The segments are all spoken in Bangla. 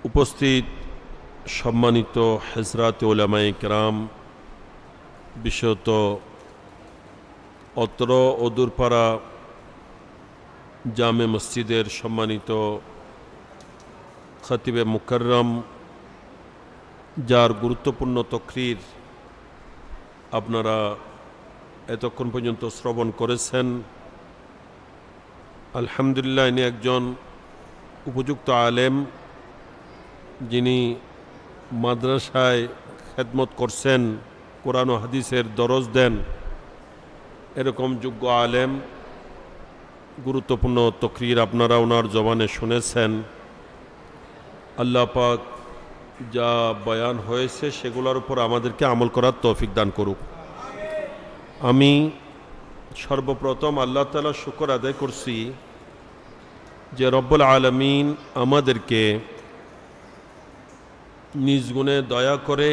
উপস্থিত সম্মানিত হযরত উলামায়ে কেরাম, বিশেষত অত্র অদূরপাড়া জামে মসজিদের সম্মানিত খতিবে মুকাররম, যার গুরুত্বপূর্ণ তকরির আপনারা এতক্ষণ পর্যন্ত শ্রবণ করেছেন। আলহামদুলিল্লাহ, ইনি একজন উপযুক্ত আলেম, যিনি মাদ্রাসায় খেদমত করছেন, কোরআন ও হাদিসের দরজ দেন। এরকম যোগ্য আলেম, গুরুত্বপূর্ণ তকরির আপনারা ওনার জবানে শুনেছেন। আল্লাহ পাক যা বয়ান হয়েছে সেগুলোর উপর আমাদেরকে আমল করার তৌফিক দান করুক। আমি সর্বপ্রথম আল্লাহ তাআলা শুকর আদায় করছি যে রব্বুল আলামিন আমাদেরকে নিজ গুণে দয়া করে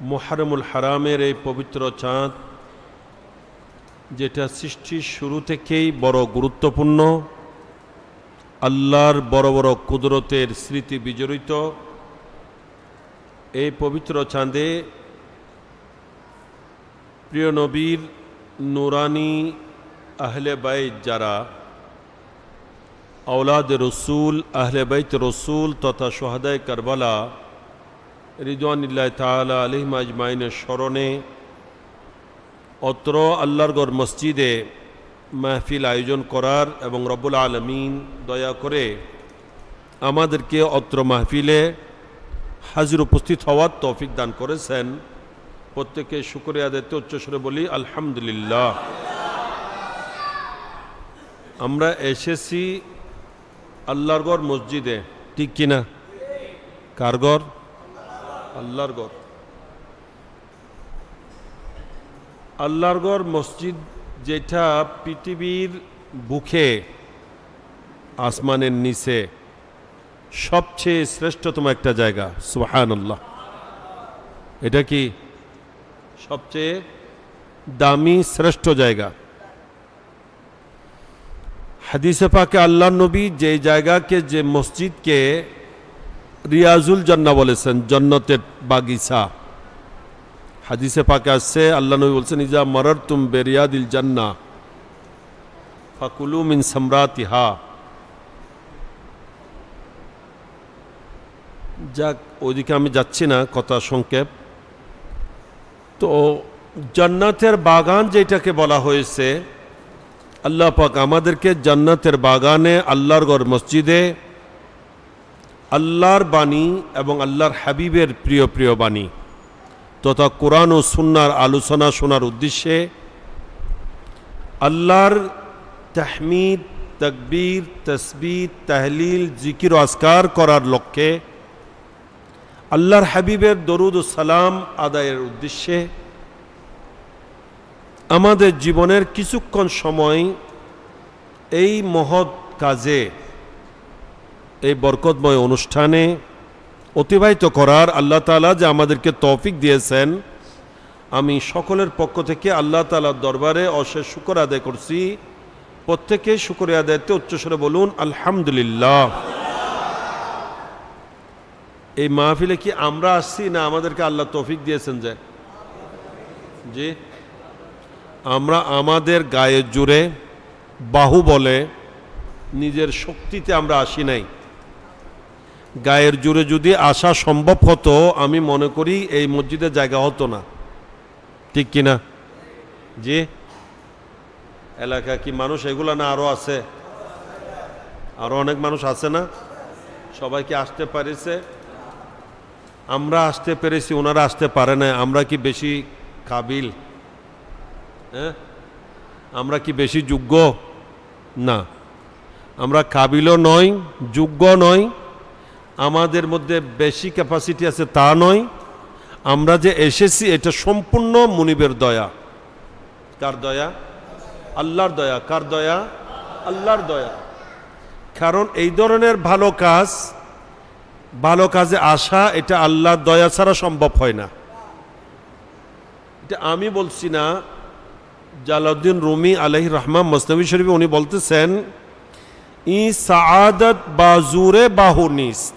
মুহররমুল হারামের এই পবিত্র চাঁদ, যেটা সৃষ্টির শুরু থেকেই বড় গুরুত্বপূর্ণ, আল্লাহর বড় বড় কুদরতের স্মৃতি বিজড়িত, এই পবিত্র চাঁদে প্রিয় নবীর নুরানি আহলে বাইত, যারা আওলাদ রসুল, আহলে বাইত রসুল তথা শুহাদায়ে কারবালা রিদওয়ানুল্লাহি তাআলা আলাইহিম আজমাইনের স্মরণে অত্র আল্লাহর ঘর মসজিদে মাহফিল আয়োজন করার এবং রব্বুল আলামিন দয়া করে আমাদেরকে অত্র মাহফিলে হাজির উপস্থিত হওয়ার তৌফিক দান করেছেন। প্রত্যেকে শুকরিয়া আদায় উচ্চস্বরে বলি আলহামদুলিল্লাহ। আমরা এসেছি আল্লাহর ঘর মসজিদে, ঠিক কিনা? কার ঘর? আল্লাহর ঘর। আল্লাহর ঘর মসজিদ, যেটা পৃথিবীর বুকে আসমানের নিচে সবচেয়ে শ্রেষ্ঠতম একটা জায়গা। সুবহানাল্লাহ। এটা কি সবচেয়ে দামি শ্রেষ্ঠ জায়গা? হাদিসে পাকে আল্লাহ নবী যে জায়গাকে, যে মসজিদকে রিয়াজুল জান্নাহ বলেছেন, জান্নাতের বাগিচা। হাদিসে পাকে আসছে, আল্লাহ নবী বলছেন, ইজা মারারতুম বিরিয়াদিল জান্নাহ ফাকুলু মিন সামরাতিহা। যাক, ওইদিকে আমি যাচ্ছি না, কথা সংক্ষেপ। তো জান্নাতের বাগান যেটাকে বলা হয়েছে, আল্লাহ পাক আমাদেরকে জান্নাতের বাগানে, আল্লাহর ঘর মসজিদে আল্লাহর বাণী এবং আল্লাহর হাবিবের প্রিয় প্রিয় বাণী তথা কোরআন ও সুন্নাহর আলোচনা শোনার উদ্দেশ্যে, আল্লাহর তাহমিদ, তাকবীর, তাসবিহ, তাহলিল, জিকির ও আজকার করার লক্ষ্যে, আল্লাহর হাবিবের দরুদ ও সালাম আদায়ের উদ্দেশ্যে আমাদের জীবনের কিছুক্ষণ সময় এই মহৎ কাজে, এই বরকতময় অনুষ্ঠানে অতিবাহিত করার আল্লাহ তাআলা যে আমাদেরকে তৌফিক দিয়েছেন, আমি সকলের পক্ষ থেকে আল্লাহ তাআলার দরবারে অশেষ শুকর আদায় করছি। প্রত্যেকে শুকরিয়া আদায়তে উচ্চস্বরে বলুন আলহামদুলিল্লাহ। এই মাহফিলে কি আমরা আসছি, না আমাদেরকে আল্লাহ তৌফিক দিয়েছেন? যে জি, আমরা আমাদের গায়ের জোরে, বাহু বলে, নিজের শক্তিতে আমরা আসি নাই। গায়ের জোরে যদি আসা সম্ভব হতো, আমি মনে করি এই মসজিদে জায়গা হতো না, ঠিক কিনা? জি, এলাকা কি মানুষ এগুলা না আরো আছে? আরো অনেক মানুষ আছে না? সবাই কি আসতে পারেছে? আমরা আসতে পেরেছি, ওনারা আসতে পারে না। আমরা কি বেশি কাবিল? হ্যাঁ, আমরা কি বেশি যোগ্য? না, আমরা কাবিলও নয়, যোগ্য নয়, আমাদের মধ্যে বেশি ক্যাপাসিটি আছে তা নয়। আমরা যে এসেছি এটা সম্পূর্ণ মুনিবের দয়া। কার দয়া? আল্লাহর দয়া। কার দয়া? আল্লাহর দয়া। কারণ এই ধরনের ভালো কাজ, ভালো কাজে আসা, এটা আল্লাহর দয়া ছাড়া সম্ভব হয় না। এটা আমি বলছি না, জালালউদ্দিন রুমি আলাইহির রহমান মসনবী শরীফে উনি বলতেছেন, ই সাআদত বাজুরে বাহু নিস্ত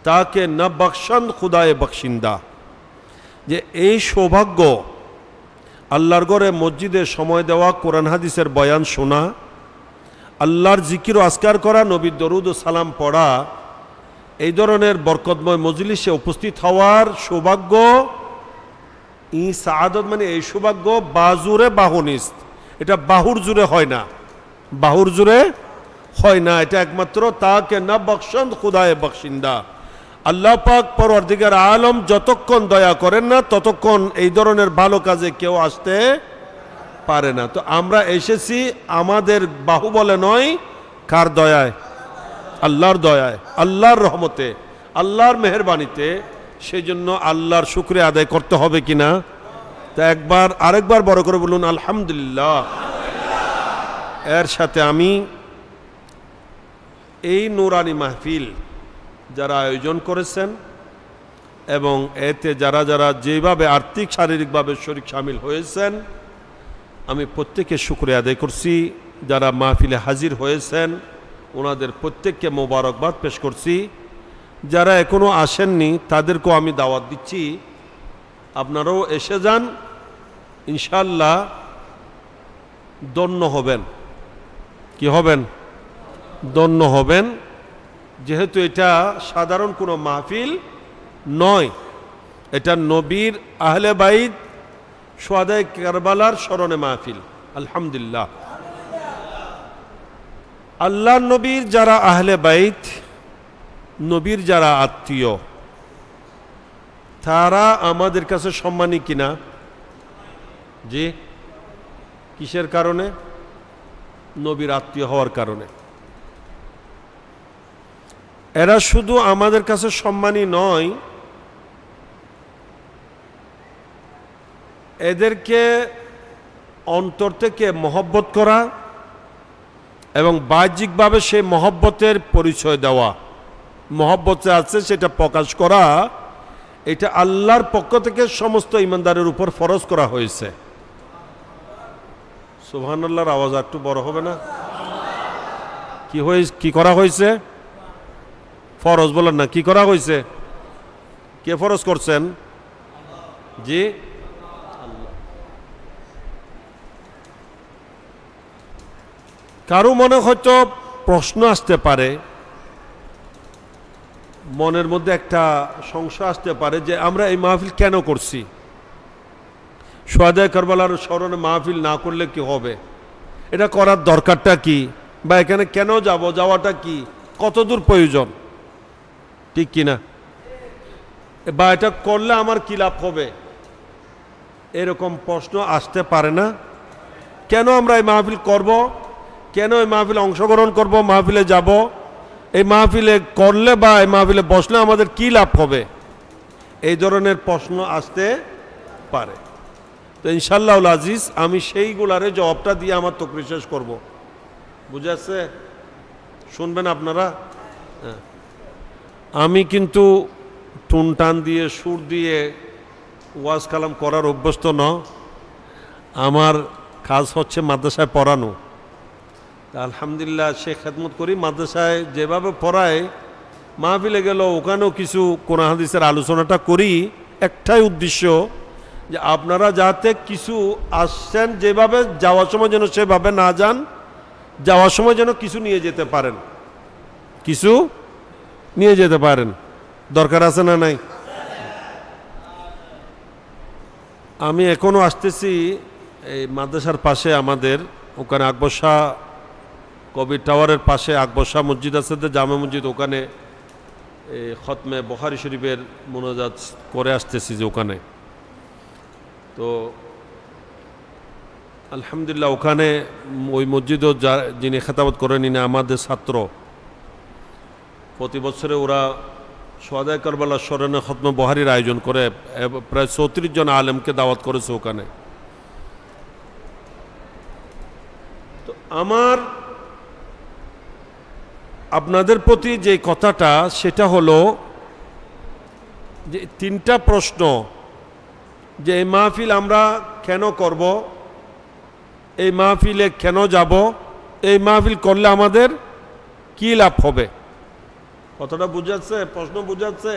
তাকে ন বখশন খুদায়ে বখশিন্দা, যে এই সৌভাগ্য আল্লাহর ঘরে মসজিদে সময় দেওয়া, কোরআন হাদিসের বয়ান শোনা, আল্লাহর জিকির ও আজকার করা, নবীর দরুদ ও সালাম পড়া, এই ধরনের বরকতময় মজলিসে উপস্থিত হওয়ার সৌভাগ্য, ই সাআদত মানে এই সৌভাগ্য বাজুরে বাহুনিস্ত, এটা বাহুর জুড়ে হয় না, বাহুর জুড়ে হয় না, এটা একমাত্র তাকে না বখশন খুদায়ে বখশিন্দা, আল্লাহ পাক পরওয়ারদিগার আলম যতক্ষণ দয়া করেন না ততক্ষণ এই ধরনের ভালো কাজে কেউ আসতে পারে না। তো আমরা এসেছি আমাদের বাহুবলে নয়, কার দয়ায়? আল্লাহর দয়ায়, আল্লাহর রহমতে, আল্লাহর মেহেরবানিতে। সেই জন্য আল্লাহর শুকরিয়া আদায় করতে হবে কিনা? তা আরেকবার বড় করে বলুন আলহামদুলিল্লাহ। এর সাথে আমি এই নুরানি মাহফিল যারা আয়োজন করেছেন এবং এতে যারা যারা যেভাবে আর্থিক শারীরিকভাবে শরীক শামিল হয়েছেন, আমি প্রত্যেককে শুকরিয়া আদায় করছি। যারা মাহফিলে হাজির হয়েছেন ওনাদের প্রত্যেককে মোবারকবাদ পেশ করছি। যারা এখনও আসেননি তাদেরকেও আমি দাওয়াত দিচ্ছি, আপনারাও এসে যান, ইনশাল্লাহ ধন্য হবেন। কি হবেন? ধন্য হবেন, যেহেতু এটা সাধারণ কোনো মাহফিল নয়, এটা নবীর আহলে বাইত শুহাদায়ে কারবালার স্মরণে মাহফিল। আলহামদুলিল্লাহ, আল্লাহ নবীর যারা আহলে বাইত, নবীর যারা আত্মীয়, তারা আমাদের কাছে সম্মানী কিনা? জি। কিসের কারণে? নবীর আত্মীয় হওয়ার কারণে। এরা শুধু আমাদের কাছে সম্মানী নয়, এদেরকে অন্তর থেকে মহব্বত করা এবং বাহ্যিকভাবে সেই মহব্বতের পরিচয় দেওয়া, মহব্বতে আছে সেটা প্রকাশ করা, এটা আল্লাহর পক্ষ থেকে সমস্ত ইমানদারের উপর ফরজ করা হয়েছে। সুবহানাল্লাহর আওয়াজ একটু বড় হবে না? কি করা হয়েছে? ফরজ বলেন না, কি করা হয়েছে? কে ফরজ করছেন? জি, কারো মনে হয়তো প্রশ্ন আসতে পারে, মনের মধ্যে একটা সংশয় আসতে পারে যে আমরা এই মাহফিল কেন করছি? শুহাদায়ে কারবালার স্মরণে মাহফিল না করলে কি হবে? এটা করার দরকারটা কি? বা এখানে কেন যাব? যাওয়াটা কি? কতদূর প্রয়োজন? ঠিক কিনা? বা এটা করলে আমার কি লাভ হবে? এরকম প্রশ্ন আসতে পারে না? কেন আমরা এই মাহফিল করব? কেন এই মাহফিলে অংশগ্রহণ করব? মাহফিলে যাব? এই মাহফিলে করলে বা এই মাহফিলে বসলে আমাদের কি লাভ হবে? এই ধরনের প্রশ্ন আসতে পারে। তো ইনশাআল্লাহ আজিজ আমি সেইগুলারে জবাবটা দিয়ে আমার তকরির শেষ করব। বুঝাচ্ছে? শুনবেন আপনারা? হ্যাঁ, আমি কিন্তু টুনটান দিয়ে সুর দিয়ে ওয়াজ কালাম করার অভ্যস্ত ন। আমার কাজ হচ্ছে মাদ্রাসায় পড়ানো। আলহামদুলিল্লাহ সে খেদমত করি, মাদ্রাসায় যেভাবে পড়ায় মাহফিলে গেল ওখানেও কিছু কোরআন হাদিসের আলোচনাটা করি। একটাই উদ্দেশ্য যে আপনারা যাতে কিছু আসছেন যেভাবে, যাওয়ার সময় যেন সেভাবে না যান, যাওয়ার সময় যেন কিছু নিয়ে যেতে পারেন, কিছু নিয়ে যেতে পারেন। দরকার আছে না নাই? আমি এখনো আসতেছি এই মাদ্রাসার পাশে, আমাদের ওখানে আকবর শাহ কবির টাওয়ারের পাশে আকবর শাহ মসজিদ আছে, জামে মসজিদ, ওখানে খতমে বুখারী শরীফের মোনাজাত করে আসতেছি যে ওখানে। তো আলহামদুলিল্লাহ ওখানে ওই মসজিদও যিনি খেতাবত করেন ইনি আমাদের ছাত্র। প্রতি বছরে ওরা শুহাদায়ে কারবালার স্মরণে খতমে বুখারীর আয়োজন করে, প্রায় ৩৪ জন আলেমকে দাওয়াত করেছে ওখানে। তো আমার আপনাদের প্রতি যে কথাটা সেটা হলো যে 3টা প্রশ্ন, যে এই মাহফিল আমরা কেন করব, এই মাহফিলে কেন যাব, এই মাহফিল করলে আমাদের কি লাভ হবে? কথাটা বুঝাচ্ছে? প্রশ্ন বুঝাচ্ছে?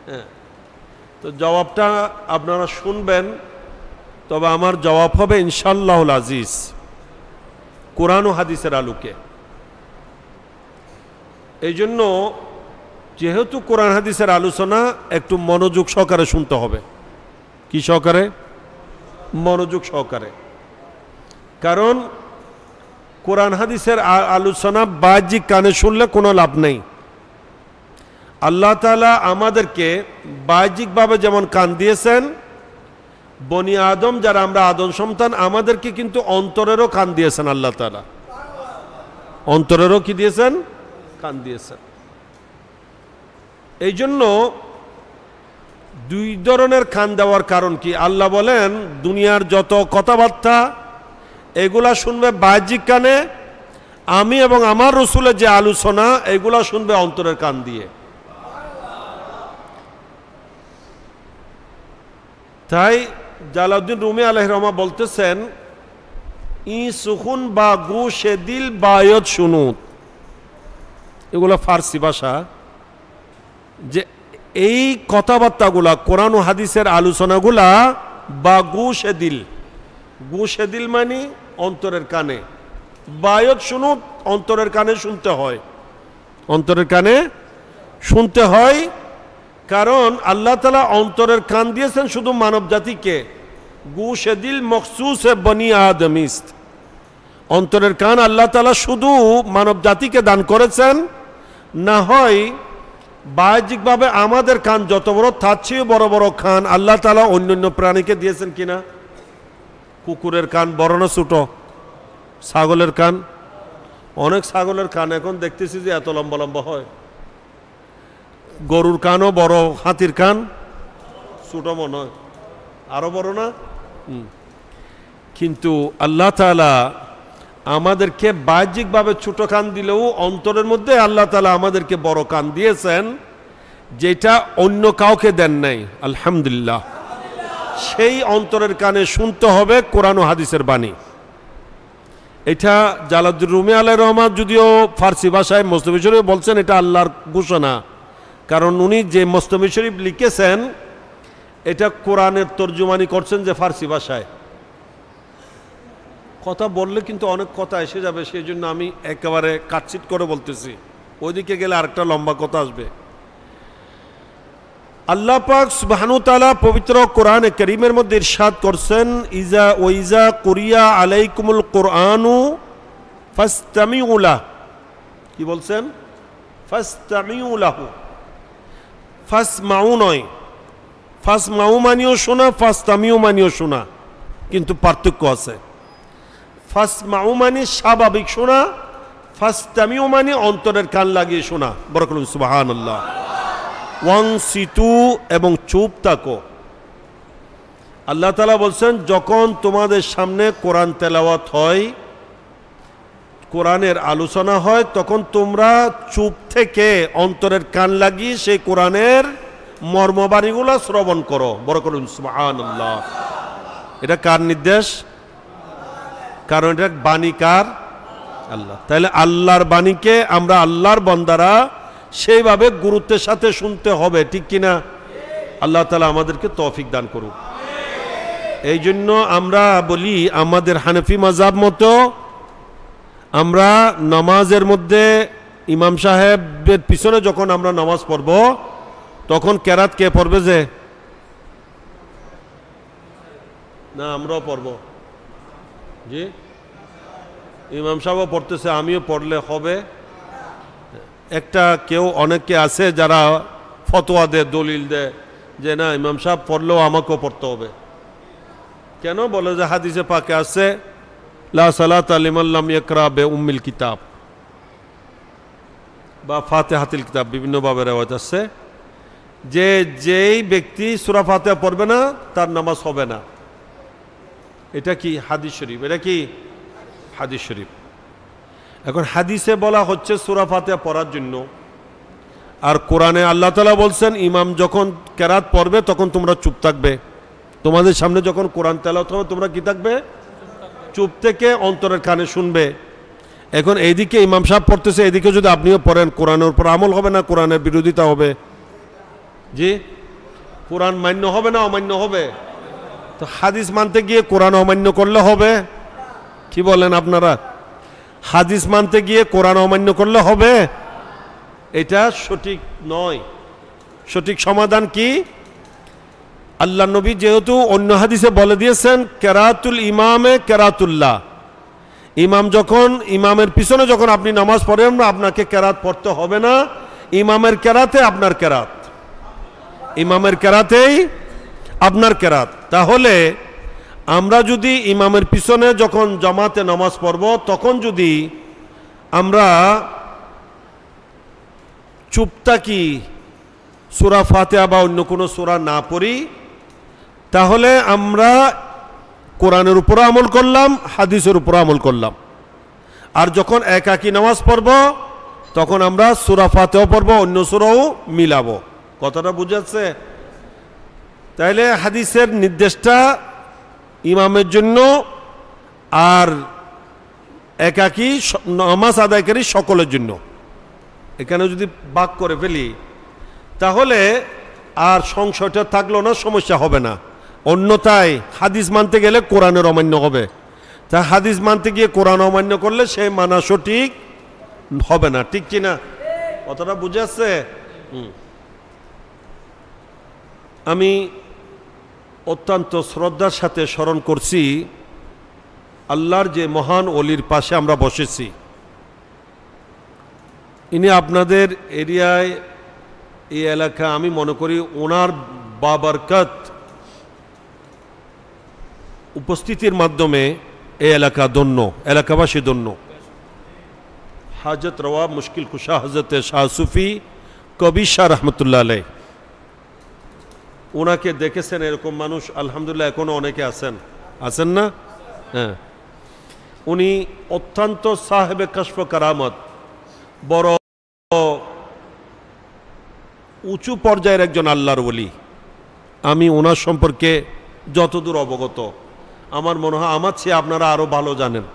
হ্যাঁ, তো জবাবটা আপনারা শুনবেন, তবে আমার জবাব হবে ইনশাআল্লাহুল আজিজ কোরআন ও হাদিসের আলোকে। এই জন্য যেহেতু কোরআন হাদিসের আলোচনা একটু মনোযোগ সহকারে শুনতে হবে। কি সহকারে? মনোযোগ সহকারে। কারণ কোরআন হাদিসের আলোচনা বাহ্যিক কানে শুনলে কোনো লাভ নেই। আল্লাহ তাআলা আমাদেরকে বাহ্যিকভাবে যেমন কান দিয়েছেন, বনি আদম যারা আমরা আদম সন্তান, আমাদেরকে কিন্তু অন্তরেরও কান দিয়েছেন আল্লাহ তাআলা। অন্তরেরও কি দিয়েছেন? কান দিয়েছেন। এই জন্য দুই ধরনের কান দেওয়ার কারণ কি? আল্লাহ বলেন দুনিয়ার যত কথাবার্তা এগুলা শুনবে বাহ্যিক কানে, আমি এবং আমার রসুলের যে আলোচনা এগুলা শুনবে অন্তরের কান দিয়ে। তাই জালাউদ্দিন রুমি আলাইহির রহমা বলতেছেন, ই সুখুন বা গু সে দিল বায়ত শুনুত, এগুলো ফার্সি ভাষা। যে এই কথাবার্তাগুলা কোরআন ও হাদিসের আলোচনাগুলা বা গু সে দিল, গু সে দিল মানে অন্তরের কানে, বায়ত শুনুত অন্তরের কানে শুনতে হয়, অন্তরের কানে শুনতে হয়। কারণ আল্লাহ তাআলা অন্তরের কান দিয়েছেন শুধু মানব জাতিকে, গুশে দিল মখসুস বনি আদমিস্ত, অন্তরের কান আল্লাহ তাআলা শুধু মানব জাতিকে দান করেছেন। না হয় বাহ্যিকভাবে আমাদের কান যত বড় তার চেয়ে বড় বড় কান আল্লাহ তাআলা অন্যান্য প্রাণীকে দিয়েছেন কিনা? কুকুরের কান বড় না ছোট? ছাগলের কান, অনেক ছাগলের কান এখন দেখতেছি যে এত লম্বা লম্বা হয়। গরুর কানও বড়, হাতির কান ছোট মনে হয়, আরো বড় না? কিন্তু আল্লাহ তাআলা আমাদেরকে বাহ্যিকভাবে ছোট কান দিলেও অন্তরের মধ্যে আল্লাহ তাআলা আমাদেরকে বড় কান দিয়েছেন, যেটা অন্য কাউকে দেন নাই। আলহামদুলিল্লাহ। সেই অন্তরের কানে শুনতে হবে কোরআন ও হাদিসের বাণী। এটা জালালউদ্দিন রুমি আলাইহির রহমান যদিও ফার্সি ভাষায় মুসলিম শরীফ বলছেন এটা আল্লাহর ঘোষণা, কারণ উনি যে মুসলিম শরীফ লিখেছেন এটা কোরআনের তর্জমানি করছেন যে ফার্সি ভাষায়। কথা বললে কিন্তু অনেক কথা এসে যাবে, সেই জন্য আমি একেবারে কাটছিট করে বলতেছি, ওইদিকে গেলে আরেকটা লম্বা কথা আসবে। আল্লাহ পাক সুবহানাহু ওয়া তাআলা পবিত্র কোরআনে কারীমের মধ্যে ইরশাদ করছেন, ইজা কুরিয়া আলাইকুমুল কুরআনু ফাসতামিউ লাহু। কি বলছেন? ফাসতামিউ লাহু। ফাসমাউ নয়, ফাসমাউ মানিও শোনা, ফাসতামিউ মানিও শোনা, কিন্তু পার্থক্য আছে। ফাসমাউ মানে স্বাভাবিক শোনা, ফাসতামিউ মানে অন্তরের কান লাগিয়ে শোনা। বড় করুন সুবহানাল্লাহ। ওয়ানসিতু এবং চুপ থাকো। আল্লাহ তাআলা বলছেন যখন তোমাদের সামনে কোরআন তেলাওয়াত হয়, কোরআনের আলোচনা হয়, তখন তোমরা চুপ থেকে অন্তরের কান লাগিয়ে সেই কোরআনের মর্মবাণীগুলো শ্রবণ করো। বড় করুন সুবহানাল্লাহ। এটা কার নির্দেশ? কারণ এটা বাণী কার? আল্লাহ। তাহলে আল্লাহর বাণীকে আমরা আল্লাহর বান্দারা সেইভাবে গুরুত্বের সাথে শুনতে হবে, ঠিক কিনা? আল্লাহ তাআলা আমাদেরকে তৌফিক দান করুন। এই জন্য আমরা বলি আমাদের হানাফি মাযহাব মতো আমরা নামাজের মধ্যে ইমাম সাহেবের পিছনে যখন আমরা নামাজ পড়ব তখন কেরাত কে পড়বে? যে না আমরাও পড়ব? জি, ইমাম সাহেবও পড়তেছে, আমিও পড়লে হবে। একটা কেউ অনেকে আছে যারা ফতোয়া দেয়, দলিল দেয় যে না ইমাম সাহেব পড়লেও আমাকেও পড়তে হবে। কেন? বলে যে হাদিসে পাকে আছে লা সালাতা লিমান লাম ইয়াকরা বে উম্মিল কিতাব বা ফাতিহাতুল কিতাব, বিভিন্নভাবে রেওয়ায়েত আছে যে যেই ব্যক্তি সূরা ফাতিহা পড়বে না তার নামাজ হবে না। এটা কি হাদিস শরীফ? এটা কি হাদিস শরীফ। এখন হাদিসে বলা হচ্ছে সূরা ফাতিহা পড়ার জন্য, আর কোরআনে আল্লাহ তাআলা বলছেন ইমাম যখন কেরাত পড়বে তখন তোমরা চুপ থাকবে। তোমাদের সামনে যখন কোরআন তেলাওয়াত হবে তোমরা কি থাকবে? চুপ থেকে অন্তরের কানে শুনবে। এখন এইদিকে ইমাম সাহেব পড়তেছে, এদিকে যদি আপনিও পড়েন, কোরআনের উপর আমল হবে না কোরআনের বিরোধিতা হবে? জি, কোরআন মান্য হবে না অমান্য হবে? তো হাদিস মানতে গিয়ে কোরআন অমান্য করলে হবে? কি বলেন আপনারা? হাদিস মানতে গিয়ে কোরআন অমান্য করলে হবে? এটা সঠিক নয়। সঠিক সমাধান কি? আল্লাহ নবী যেহেতু অন্য হাদিসে বলে দিয়েছেন কেরাতুল ইমামে কেরাতুল্লাহ, ইমাম যখন ইমামের পিছনে যখন আপনি নামাজ পড়েন না, আপনাকে কেরাত পড়তে হবে না। ইমামের কেরাতে আপনার কেরাত, ইমামের কেরাতেই আপনার কেরাত। তাহলে আমরা যদি ইমামের পিছনে যখন জামাতে নামাজ পড়ব, তখন যদি আমরা চুপ থাকি, সূরা ফাতিহা বা অন্য কোনো সূরা না পড়ি, তাহলে আমরা কোরআনের উপর আমল করলাম, হাদিসের উপর আমল করলাম। আর যখন একাকী নামাজ পড়ব, তখন আমরা সূরা ফাতিহা পড়ব, অন্য সূরাও মিলাবো। কথাটা বুঝাচ্ছে? তাইলে হাদিসের নির্দেশটা ইমামের জন্য আর একাকী নামাজ আদায়কারী সকলের জন্য। এখানে যদি ভাগ করে ফেলি, তাহলে আর সংশয়টা থাকলো না, সমস্যা হবে না। অন্যথায় হাদিস মানতে গেলে কোরআনের অমান্য হবে। তা হাদিস মানতে গিয়ে কোরআন অমান্য করলে সে মানা সঠিক হবে না। ঠিক কিনা? কথাটা বুঝে আসছে? আমি অত্যন্ত শ্রদ্ধার সাথে স্মরণ করছি আল্লাহর যে মহান ওলির পাশে আমরা বসেছি। ইনি আপনাদের এরিয়ায়, এই এলাকা, আমি মনে করি ওনার বাবরকত উপস্থিতির মাধ্যমে এই এলাকা ধন্য, এলাকাবাসী ধন্য। হাজত রওয়া মুশকিল কুশা হজরত শাহ সুফি কবি শাহ রহমতুল্লাহ আলাইহ, ওনাকে দেখেছেন এরকম মানুষ আলহামদুলিল্লাহ এখনো অনেকে আছেন, আছেন না? হ্যাঁ, উনি অত্যন্ত সাহেবে কাশফ কারামত, বড় উঁচু পর্যায়ের একজন আল্লাহর ওলি। আমি ওনার সম্পর্কে যতদূর অবগত, আমার মনে হয় আমার চেয়ে আপনারা আরও ভালো জানেন।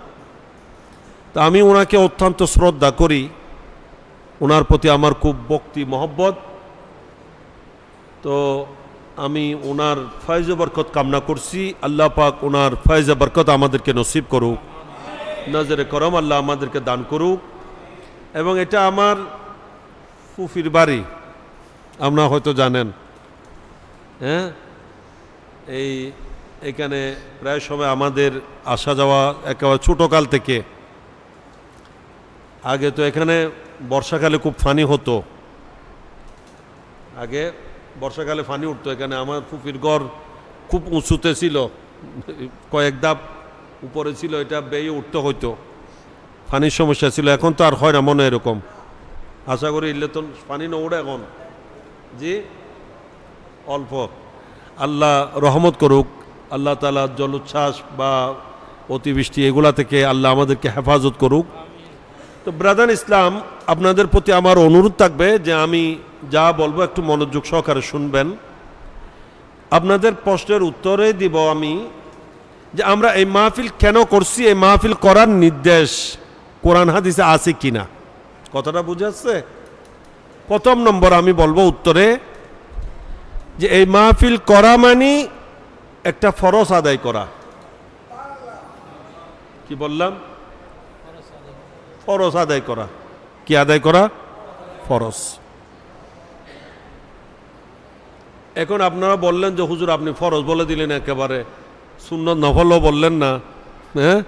তা আমি ওনাকে অত্যন্ত শ্রদ্ধা করি, ওনার প্রতি আমার খুব ভক্তি মহব্বত। তো আমি ওনার ফয়েজ বরকত কামনা করছি। আল্লাহ পাক ওনার ফয়েজ বরকত আমাদেরকে নসিব করুক, নজরে করম আল্লাহ আমাদেরকে দান করুক। এবং এটা আমার ফুফির বাড়ি, আপনারা হয়তো জানেন। হ্যাঁ, এখানে প্রায় সময় আমাদের আসা যাওয়া একেবারে ছোটোকাল থেকে। আগে তো এখানে বর্ষাকালে খুব ফানি হতো, আগে বর্ষাকালে ফানি উঠতো এখানে। আমার ফুফির ঘর খুব উঁচুতে ছিল, কয়েক ধাপ উপরে ছিল, এটা বেয়ে উঠতে হইতো, ফানির সমস্যা ছিল। এখন তো আর হয় না মনে এরকম, আশা করি ইলে তো পানি না ওঠে এখন। জি, অল্প। আল্লাহ রহমত করুক, আল্লাহ তাআলা জলোচ্ছ্বাস বা অতিবৃষ্টি এগুলা থেকে আল্লাহ আমাদেরকে হেফাজত করুক। তো ব্রাদার ইসলাম, আপনাদের প্রতি আমার অনুরোধ থাকবে যে আমি যা বলবো একটু মনোযোগ সহকারে শুনবেন। আপনাদের প্রশ্নের উত্তরে দিব আমি যে আমরা এই মাহফিল কেন করছি, এই মাহফিল করার নির্দেশ কোরআন হাদিসে আছে কিনা। কথাটা বুঝে আসছে? প্রথম নম্বর আমি বলবো উত্তরে যে এই মাহফিল করা মানে একটা ফরজ আদায় করা। কি বললাম? ফরজ আদায় করা। কি আদায় করা? ফরজ। এখন আপনারা বললেন যে হুজুর আপনি ফরজ বলে দিলেন, একেবারে সুন্নত নফলও বললেন না। হ্যাঁ,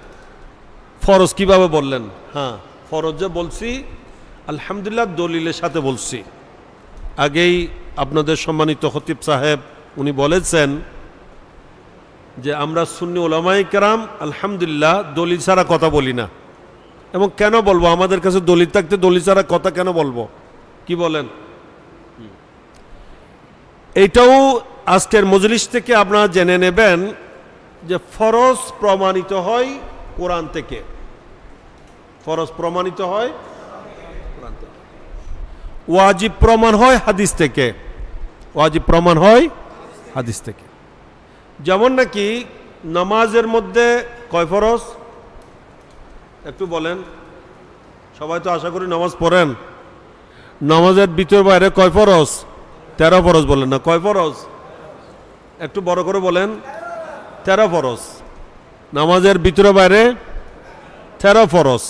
ফরজ কিভাবে বললেন? হ্যাঁ, ফরজ যে বলছি আলহামদুলিল্লাহ দলিলের সাথে বলছি। আগেই আপনাদের সম্মানিত খতিব সাহেব উনি বলেছেন যে আমরা সুন্নি উলামায়ে কেরাম আলহামদুলিল্লাহ দলিল ছাড়া কথা বলি না। এবং কেন বলবো? আমাদের কাছে দলিল থাকতে দলিল ছাড়া কথা কেন বলবো? কি বলেন? এইটাও আজকের মজলিস থেকে আপনারা জেনে নেবেন যে ফরজ প্রমাণিত হয় কোরআন থেকে। ফরজ প্রমাণিত হয় কোরআন থেকে, ওয়াজিব প্রমাণ হয় হাদিস থেকে। ওয়াজিব প্রমাণ হয় হাদিস থেকে। যেমন নাকি নামাজের মধ্যে কয় ফরজ একটু বলেন? সবাই তো আশা করি নামাজ পড়েন। নামাজের ভিতর বাইরে কয় ফরজ? 13 ফরজ বলেন না, কয় ফরজ? একটু বড় করে বলেন। 13 ফরজ। নামাজের ভিতরে বাইরে 13 ফরজ।